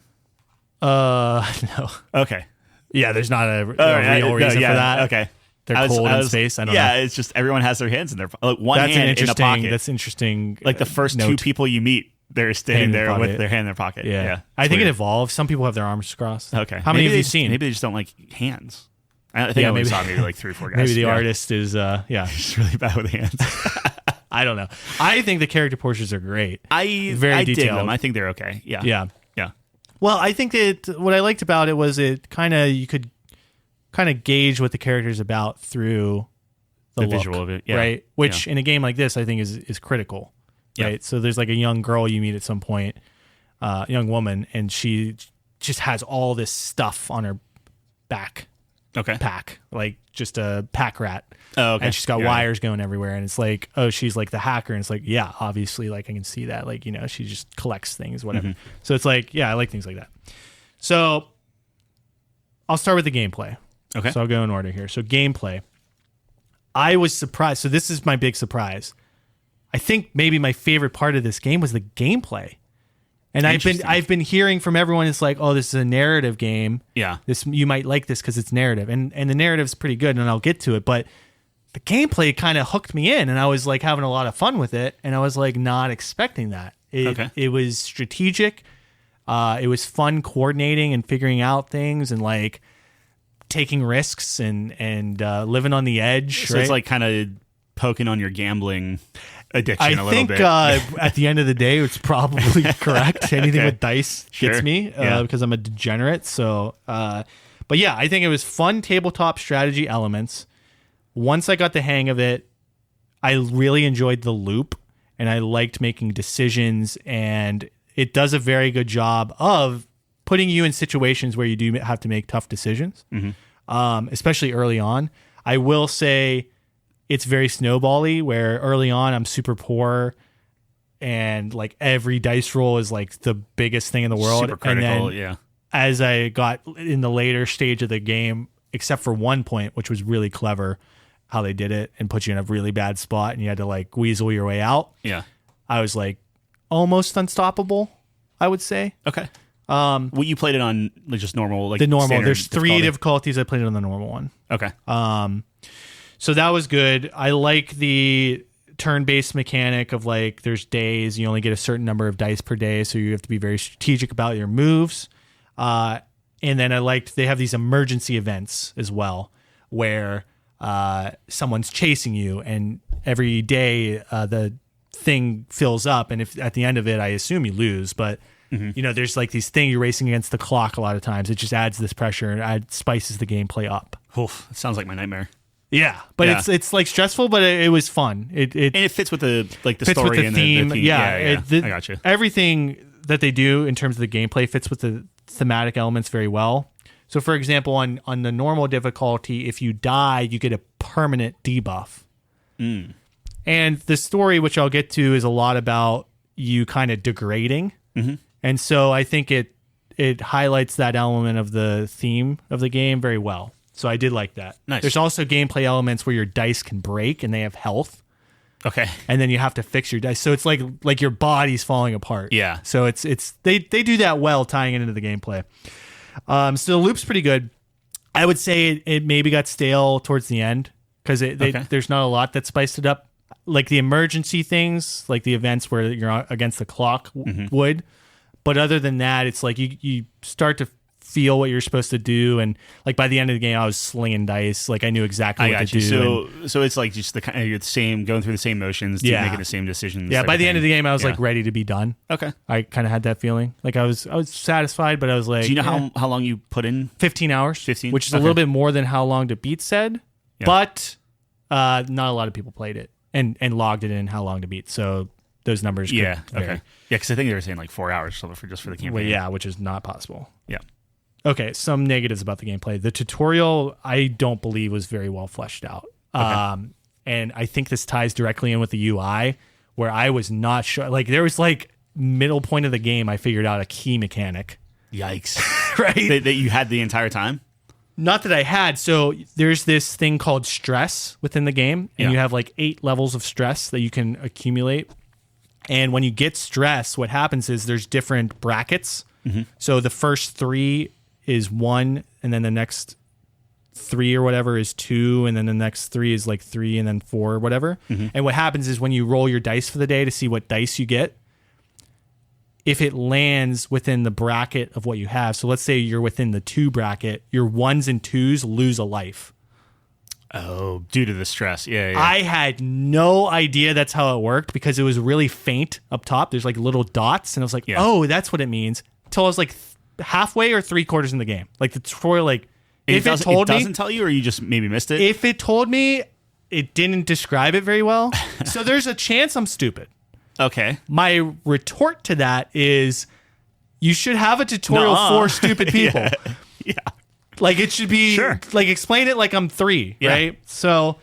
No. Okay. Yeah, there's not a real reason for that. Okay. They're cold in space. I don't know. Yeah, it's just everyone has their hands in their one hand in a pocket. That's interesting. Like the first two people you meet, they're standing there with their hand in their pocket. Yeah. I think it evolves. Some people have their arms crossed. Okay. How many have you seen? Maybe they just don't like hands. I think I only saw maybe like 3 or 4 guys. Maybe the artist is, He's really bad with hands. I don't know. I think the character portraits are great. Very detailed. Dig them. I think they're okay. Yeah. Yeah. Well, I think that what I liked about it was you could kind of gauge what the character's about through the look, visual of it, right? Which in a game like this, I think is critical, right? So there's like a young girl you meet at some point, young woman, and she just has all this stuff on her back. Pack, like just a pack rat. Oh, okay. And she's got wires going everywhere, and it's like, oh, she's like the hacker, and it's like, yeah, obviously, like I can see that, like, she just collects things, whatever. So it's like, yeah, I like things like that. So I'll start with the gameplay. Okay. So I'll go in order here. So gameplay, I was surprised. So this is my big surprise. I think maybe my favorite part of this game was the gameplay. And I've been hearing from everyone, it's like, oh, this is a narrative game. Yeah. You might like this because it's narrative. And the narrative's pretty good, and I'll get to it. But the gameplay kind of hooked me in, and I was like having a lot of fun with it. And I was like not expecting that. It was strategic. It was fun coordinating and figuring out things and like taking risks and living on the edge. So right? It's like kind of poking on your gambling addiction a little bit. I think at the end of the day, it's probably correct. Anything with dice gets me because I'm a degenerate. So, but yeah, I think it was fun tabletop strategy elements. Once I got the hang of it, I really enjoyed the loop, and I liked making decisions, and it does a very good job of putting you in situations where you do have to make tough decisions, especially early on. I will say it's very snowbally, where early on I'm super poor, and like every dice roll is like the biggest thing in the world. Super critical, and then as I got in the later stage of the game, except for one point, which was really clever how they did it and put you in a really bad spot and you had to like weasel your way out. Yeah. I was like almost unstoppable, I would say. Okay. Well, you played it on like just normal, like the normal. There's 3 difficulties. I played it on the normal one. Okay. So that was good. I like the turn-based mechanic of like there's days, you only get a certain number of dice per day, so you have to be very strategic about your moves. And then I liked they have these emergency events as well, where someone's chasing you, and every day the thing fills up, and if at the end of it, I assume you lose, but there's like these thing you're racing against the clock a lot of times. It just adds this pressure and spices the gameplay up. Oof, it sounds like my nightmare. Yeah, but it's like stressful, but it was fun. And it fits with the story with the and theme. the theme. Yeah, I got you. Everything that they do in terms of the gameplay fits with the thematic elements very well. So, for example, on the normal difficulty, if you die, you get a permanent debuff. And the story, which I'll get to, is a lot about you kind of degrading. And so I think it highlights that element of the theme of the game very well. So I did like that. Nice. There's also gameplay elements where your dice can break and they have health. Okay. And then you have to fix your dice. So it's like your body's falling apart. Yeah. So it's they do that well, tying it into the gameplay. So the loop's pretty good. I would say it maybe got stale towards the end because there's not a lot that spiced it up. Like the emergency things, like the events where you're against the clock would. But other than that, it's like you start to feel what you're supposed to do. And like by the end of the game, I was slinging dice. Like I knew exactly what to do. So it's like just you're the same, going through the same motions, making the same decisions. Yeah. By the end of the game, I was like ready to be done. Okay. I kind of had that feeling. Like I was satisfied, but I was like, do you know how long you put in? 15 hours. 15? Which is a little bit more than how long to beat said, but not a lot of people played it and logged it in how long to beat. So those numbers. Okay. Vary. Yeah. Because I think they were saying like 4 hours for the campaign. Well, yeah, which is not possible. Yeah. Okay. Some negatives about the gameplay. The tutorial, I don't believe was very well fleshed out. Okay. And I think this ties directly in with the UI where I was not sure. Like there was like middle point of the game, I figured out a key mechanic. Yikes. Right. That you had the entire time? Not that I had. So there's this thing called stress within the game, and you have like 8 levels of stress that you can accumulate. And when you get stress, what happens is there's different brackets. Mm-hmm. So the first 3 is 1, and then the next 3 or whatever is 2, and then the next 3 is like 3, and then 4 or whatever. Mm-hmm. And what happens is when you roll your dice for the day to see what dice you get, if it lands within the bracket of what you have, so let's say you're within the 2 bracket, your 1s and 2s lose a life. Oh, due to the stress. Yeah. I had no idea that's how it worked because it was really faint up top. There's like little dots, and I was like, oh, that's what it means. Until I was like halfway or 3/4 in the game. Like the tutorial, like if it doesn't tell you, or you just maybe missed it? If it told me, it didn't describe it very well. So there's a chance I'm stupid. Okay. My retort to that is you should have a tutorial for stupid people. Yeah. Like it should be like explain it like I'm 3, right? So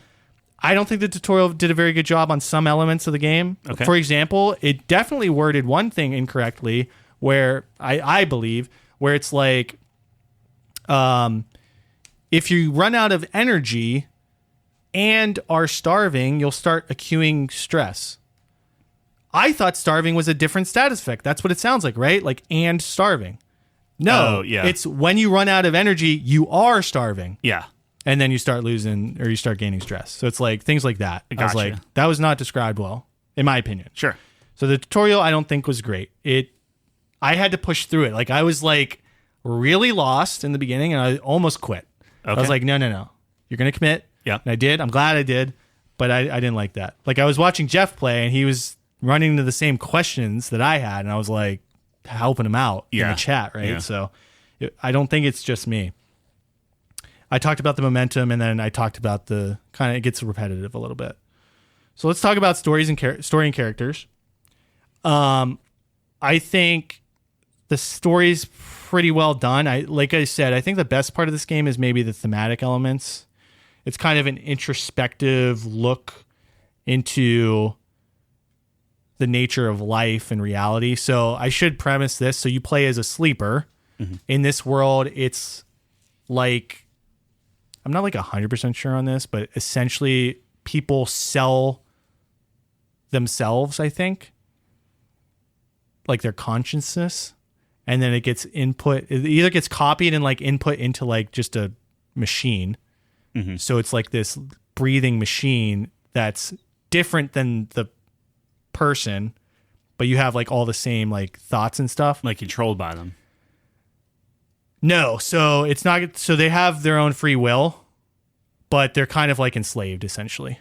I don't think the tutorial did a very good job on some elements of the game. Okay. For example, it definitely worded one thing incorrectly where I believe where it's like if you run out of energy and are starving, you'll start accruing stress. I thought starving was a different status effect. That's what it sounds like, right? Like and starving. No, it's when you run out of energy, you are starving. Yeah. And then you start losing or you start gaining stress. So it's like things like that. Gotcha. I was like, that was not described well, in my opinion. Sure. So the tutorial I don't think was great. I had to push through it. Like I was like really lost in the beginning and I almost quit. Okay. I was like, no. You're going to commit. Yeah. And I did. I'm glad I did. But I didn't like that. Like I was watching Jeff play and he was running into the same questions that I had. And I was like, helping him out in the chat, right? Yeah. So I don't think it's just me. I talked about the momentum, and then I talked about the kind of it gets repetitive a little bit. So let's talk about story and characters. I think the story's pretty well done. Like I said, I think the best part of this game is maybe the thematic elements. It's kind of an introspective look into the nature of life and reality. So I should premise this. So you play as a sleeper. Mm-hmm. In this world, it's like, I'm not like 100% sure on this, but essentially people sell themselves, I think. Like their consciousness. And then it gets input. It either gets copied and like input into like just a machine. Mm-hmm. So it's like this breathing machine that's different than the person, but you have like all the same like thoughts and stuff, like controlled by them. No, so it's not. So they have their own free will, but they're kind of like enslaved essentially.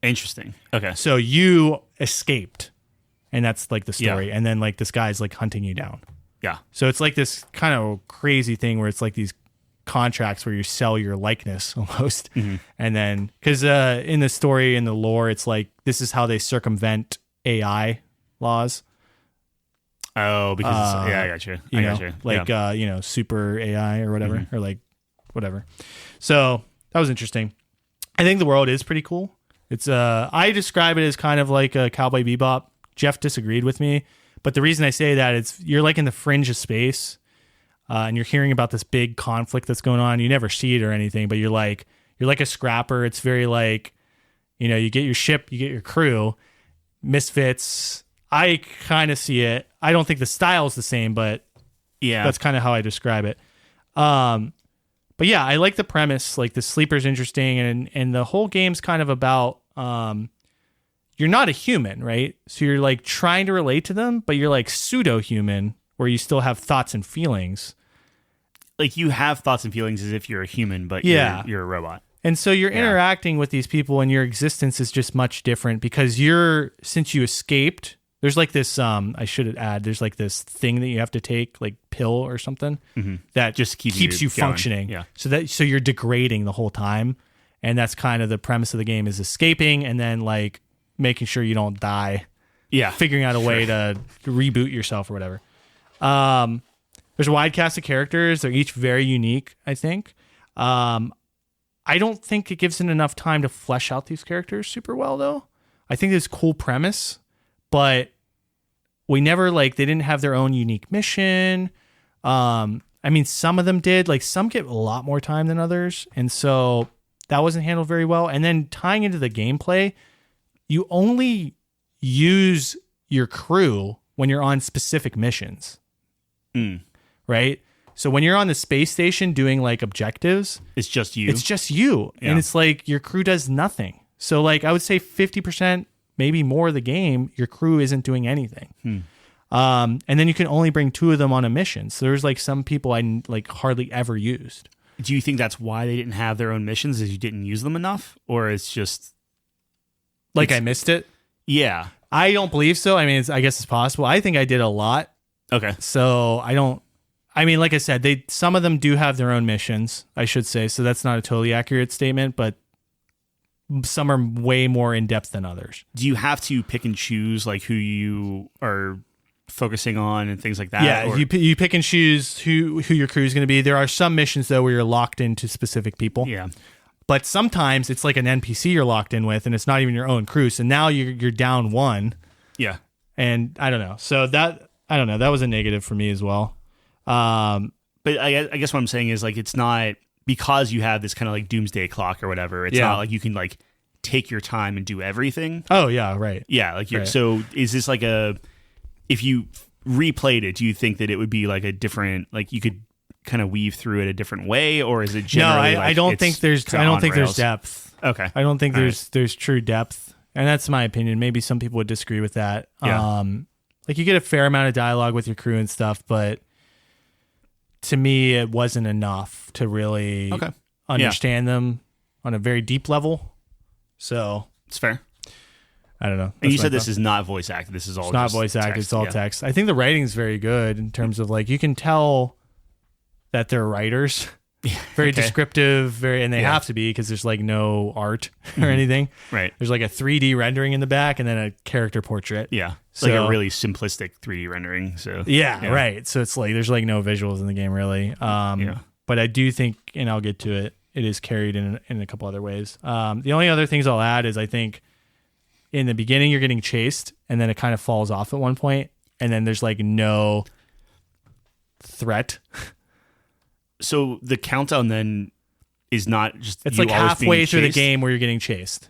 Interesting. Okay. So you escaped, and that's like the story, and then like this guy's like hunting you down. Yeah. So it's like this kind of crazy thing where it's like these contracts where you sell your likeness almost. Mm-hmm. And then because in the story, in the lore, it's like this is how they circumvent AI laws. Oh, because I got you. I got you. Like super AI or whatever, or like whatever. So that was interesting. I think the world is pretty cool. It's I describe it as kind of like a Cowboy Bebop. Jeff disagreed with me, but the reason I say that is you're like in the fringe of space. And you're hearing about this big conflict that's going on. You never see it or anything, but you're like a scrapper. It's very like, you get your ship, you get your crew, misfits. I kind of see it. I don't think the style's the same, but that's kind of how I describe it. But yeah, I like the premise. Like the sleeper's interesting, and the whole game's kind of about you're not a human, right? So you're like trying to relate to them, but you're like pseudo human, where you still have thoughts and feelings. like you have thoughts and feelings as if you're a human, but you're a robot. And so you're interacting with these people, and your existence is just much different because since you escaped, there's like this, I should add, there's like this thing that you have to take, like pill or something, that just keeps you functioning. Yeah. So you're degrading the whole time. And that's kind of the premise of the game, is escaping and then like making sure you don't die. Yeah. Figuring out a way to reboot yourself or whatever. There's a wide cast of characters. They're each very unique, I think. I don't think it gives it enough time to flesh out these characters super well, though. I think it's a cool premise, but we never, like, they didn't have their own unique mission. I mean, some of them did. Like, some get a lot more time than others, and so that wasn't handled very well. And then tying into the gameplay, you only use your crew when you're on specific missions. Right? So when you're on the space station doing like objectives, it's just you. Yeah. And it's like your crew does nothing. So like I would say 50%, maybe more of the game, your crew isn't doing anything. And then you can only bring 2 of them on a mission. So there's like some people I like hardly ever used. Do you think that's why they didn't have their own missions, is you didn't use them enough? Or it's just like I missed it? Yeah. I don't believe so. I mean, I guess it's possible. I think I did a lot. Okay. So I mean, like I said, some of them do have their own missions, I should say. So that's not a totally accurate statement, but some are way more in depth than others. Do you have to pick and choose like who you are focusing on and things like that? Yeah, you pick and choose who your crew is going to be. There are some missions though where you're locked into specific people. Yeah. But sometimes it's like an NPC you're locked in with, and it's not even your own crew. So now you're down 1. Yeah. And I don't know. So that was a negative for me as well. But I guess what I'm saying is like it's not because you have this kind of like doomsday clock or whatever. It's not like you can like take your time and do everything. Oh yeah, right. Yeah, like right. So is this like if you replayed it, do you think that it would be like a different, like you could kind of weave through it a different way, or is it generally? No, I don't think there's depth. Okay, I don't think there's true depth, and that's my opinion. Maybe some people would disagree with that. Yeah. Like you get a fair amount of dialogue with your crew and stuff, but to me, it wasn't enough to really understand them on a very deep level. So it's fair. I don't know. And you said this is not voice acted. This is all not voice acted. It's all text. I think the writing's very good in terms of like you can tell that they're writers. Very descriptive, and they have to be because there's like no art or anything. Right. There's like a 3D rendering in the back and then a character portrait. Yeah. It's like a really simplistic 3D rendering. So right. So it's like there's like no visuals in the game really. But I do think, and I'll get to it, it is carried in a couple other ways. The only other things I'll add is I think in the beginning you're getting chased and then it kind of falls off at one point and then there's like no threat. So the countdown then is not just... It's like halfway through the game where you're getting chased.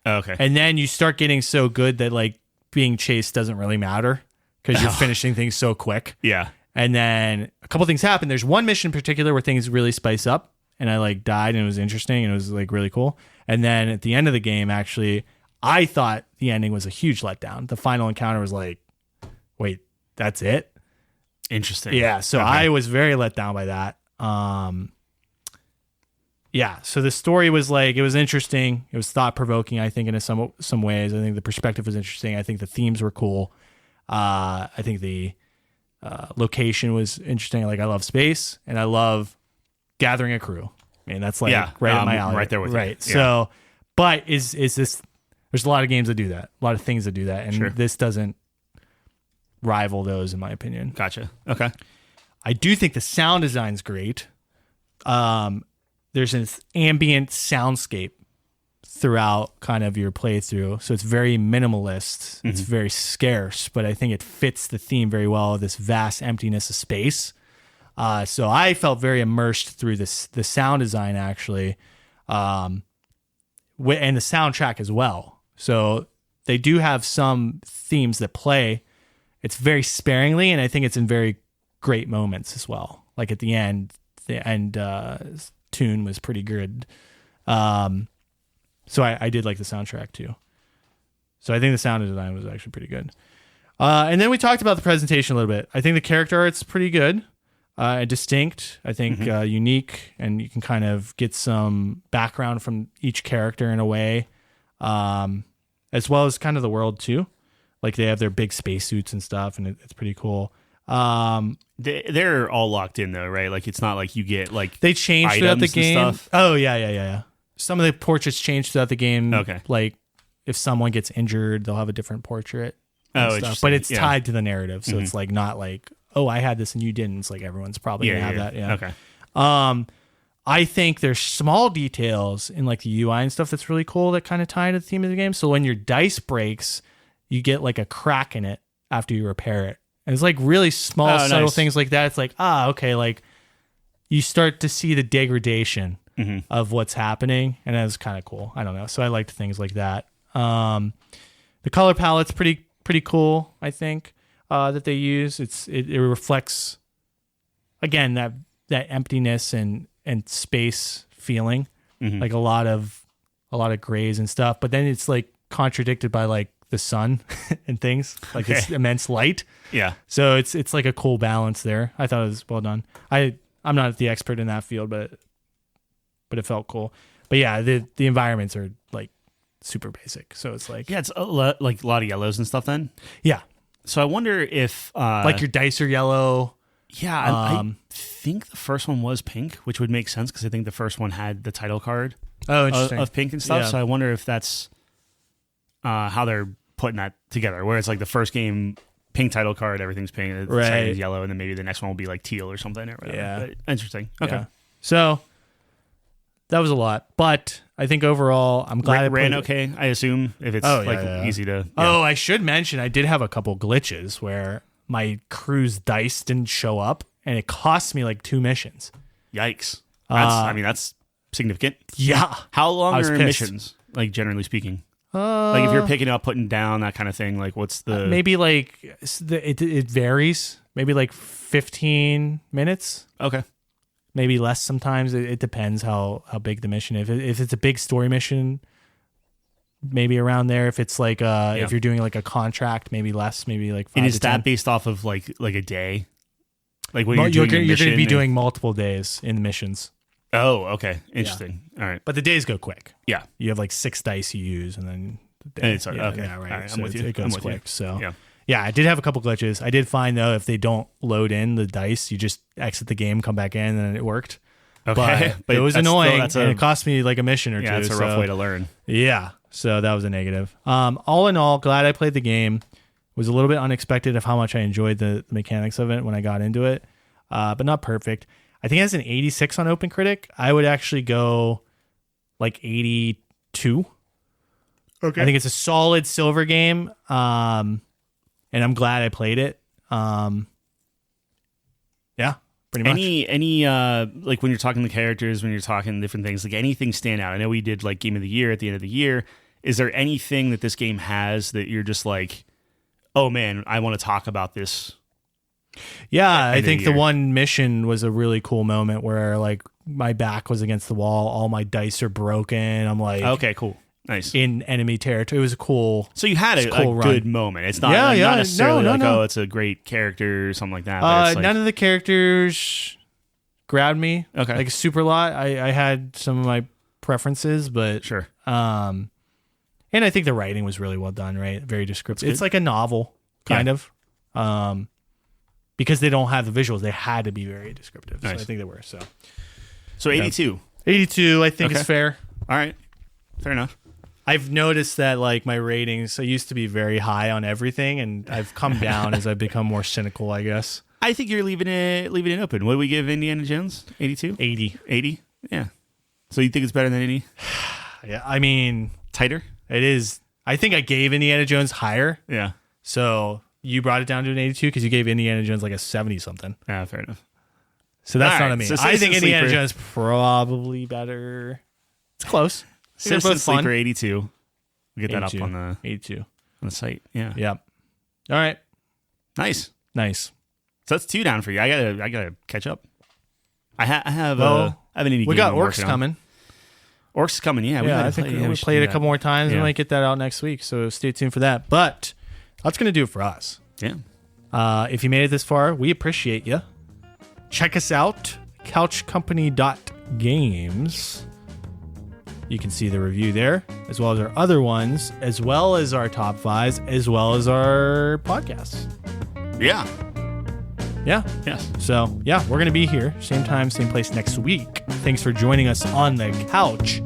Oh, okay. And then you start getting so good that like being chased doesn't really matter because you're finishing things so quick. Yeah. And then a couple things happen. There's one mission in particular where things really spice up and I like died and it was interesting and it was like really cool. And then at the end of the game, actually, I thought the ending was a huge letdown. The final encounter was like, wait, that's it? Interesting. Yeah. So I was very let down by that. So the story was like, it was interesting. It was thought provoking, I think, in some ways. I think the perspective was interesting. I think the themes were cool. I think the location was interesting. Like I love space and I love gathering a crew. I mean, that's like right up my alley. Right there with you. Right. Yeah. So, but is this, there's a lot of games that do that, a lot of things that do that. And this doesn't rival those in my opinion. Gotcha. Okay. I do think the sound design's great. There's an ambient soundscape throughout kind of your playthrough. So it's very minimalist. It's very scarce, but I think it fits the theme very well of this vast emptiness of space. So I felt very immersed through the sound design actually, and the soundtrack as well. So they do have some themes that play. It's very sparingly, and I think it's in very great moments as well. Like at the end tune was pretty good. So I did like the soundtrack too. So I think the sound design was actually pretty good. And then we talked about the presentation a little bit. I think the character art's pretty good. distinct, I think, unique, and you can kind of get some background from each character in a way, as well as kind of the world too. Like they have their big spacesuits and stuff, and it's pretty cool. They're all locked in though, right? Like it's not like you get like they change throughout the game. Stuff. Oh yeah. Some of the portraits change throughout the game. Okay, like if someone gets injured, they'll have a different portrait. Stuff. But it's tied to the narrative, so it's like not like, oh, I had this and you didn't. It's like everyone's probably gonna have that. Yeah. Okay. I think there's small details in like the UI and stuff that's really cool that kind of tie into the theme of the game. So when your dice breaks, you get like a crack in it after you repair it. And it's like really small, subtle things like that. It's like, okay, like you start to see the degradation of what's happening, and that's kind of cool. I don't know. So I liked things like that. The color palette's pretty cool, I think, that they use. It reflects, again, that emptiness and space feeling, like a lot of grays and stuff. But then it's like contradicted by like the sun and things, like this immense light. Yeah. So it's like a cool balance there. I thought it was well done. I'm not the expert in that field, but it felt cool. But yeah, the environments are like super basic. So it's like, yeah, it's like a lot of yellows and stuff then. Yeah. So I wonder if like your dice are yellow. Yeah. I think the first one was pink, which would make sense because I think the first one had the title card of pink and stuff. Yeah. So I wonder if that's how they're putting that together, where it's like the first game, pink title card, everything's pink, the second is yellow, and then maybe the next one will be like teal or something. Or whatever. Yeah. But interesting. Okay. Yeah. So that was a lot, but I think overall, I'm glad it ran okay. I assume if it's easy to. Yeah. Oh, I should mention I did have a couple glitches where my crew's dice didn't show up, and it cost me like 2 missions. Yikes! That's significant. Yeah. How long are missions? Like generally speaking, like if you're picking up, putting down, that kind of thing. Like what's the maybe like it varies. Maybe like 15 minutes. Okay. Maybe less sometimes. It depends how big the mission is. If it's a big story mission, maybe around there. If it's like if you're doing like a contract, maybe less. Maybe like 5 and is to that 10. based off of like a day? Like when you're going to be doing multiple days in missions. Oh, okay, interesting. Yeah. All right, but the days go quick. Yeah, you have like 6 dice you use, and then okay, right. All right, So I'm with you. It goes quick. You. So yeah, I did have a couple glitches. I did find though if they don't load in the dice, you just exit the game, come back in, and it worked. Okay, but it was annoying, and it cost me like a mission or two. Yeah, it's a rough way to learn. Yeah, so that was a negative. All in all, glad I played the game. It was a little bit unexpected of how much I enjoyed the mechanics of it when I got into it, but not perfect. I think it has an 86 on OpenCritic. I would actually go like 82. Okay. I think it's a solid silver game, and I'm glad I played it. Yeah. Pretty much. Any like when you're talking to characters, when you're talking different things, like anything stand out? I know we did like Game of the Year at the end of the year. Is there anything that this game has that you're just like, oh man, I want to talk about this? Yeah, I think the one mission was a really cool moment where like my back was against the wall, all my dice are broken. I'm like, okay, cool. Nice. In enemy territory. It was a cool. So you had a good moment. It's not, not necessarily oh, it's a great character or something like that. But it's like, none of the characters grabbed me. Okay. Like super lot. I had some of my preferences, but sure. And I think the writing was really well done, right? Very descriptive. It's like a novel, kind of. Because they don't have the visuals, they had to be very descriptive. Nice. So I think they were. So 82. 82, I think is fair. All right. Fair enough. I've noticed that like my ratings, I used to be very high on everything, and I've come down as I've become more cynical, I guess. I think you're leaving it open. What do we give Indiana Jones? 82? 80. Yeah. So you think it's better than 80? Yeah. I mean, tighter? It is. I think I gave Indiana Jones higher. Yeah. So you brought it down to an 82 because you gave Indiana Jones like a 70 something. Yeah, fair enough. So that's not a me. So I think Indiana Jones probably better. It's close. Citizen Sleeper 82. We'll get 82, that up on the 82 on the site. Yeah. Yep. All right. Nice. So that's 2 down for you. I gotta catch up. I have an indie game. We got Orcs coming. Orcs coming. Yeah. I think we played it a couple more times. We might get that out next week. So stay tuned for that. But that's gonna do it for us. Yeah. If you made it this far, we appreciate you. check us out, couchcompany.games. You can see the review there, as well as our other ones, as well as our top fives, as well as our podcasts. Yeah. Yeah. Yes. So, yeah, we're going to be here, same time, same place next week. Thanks for joining us on the couch.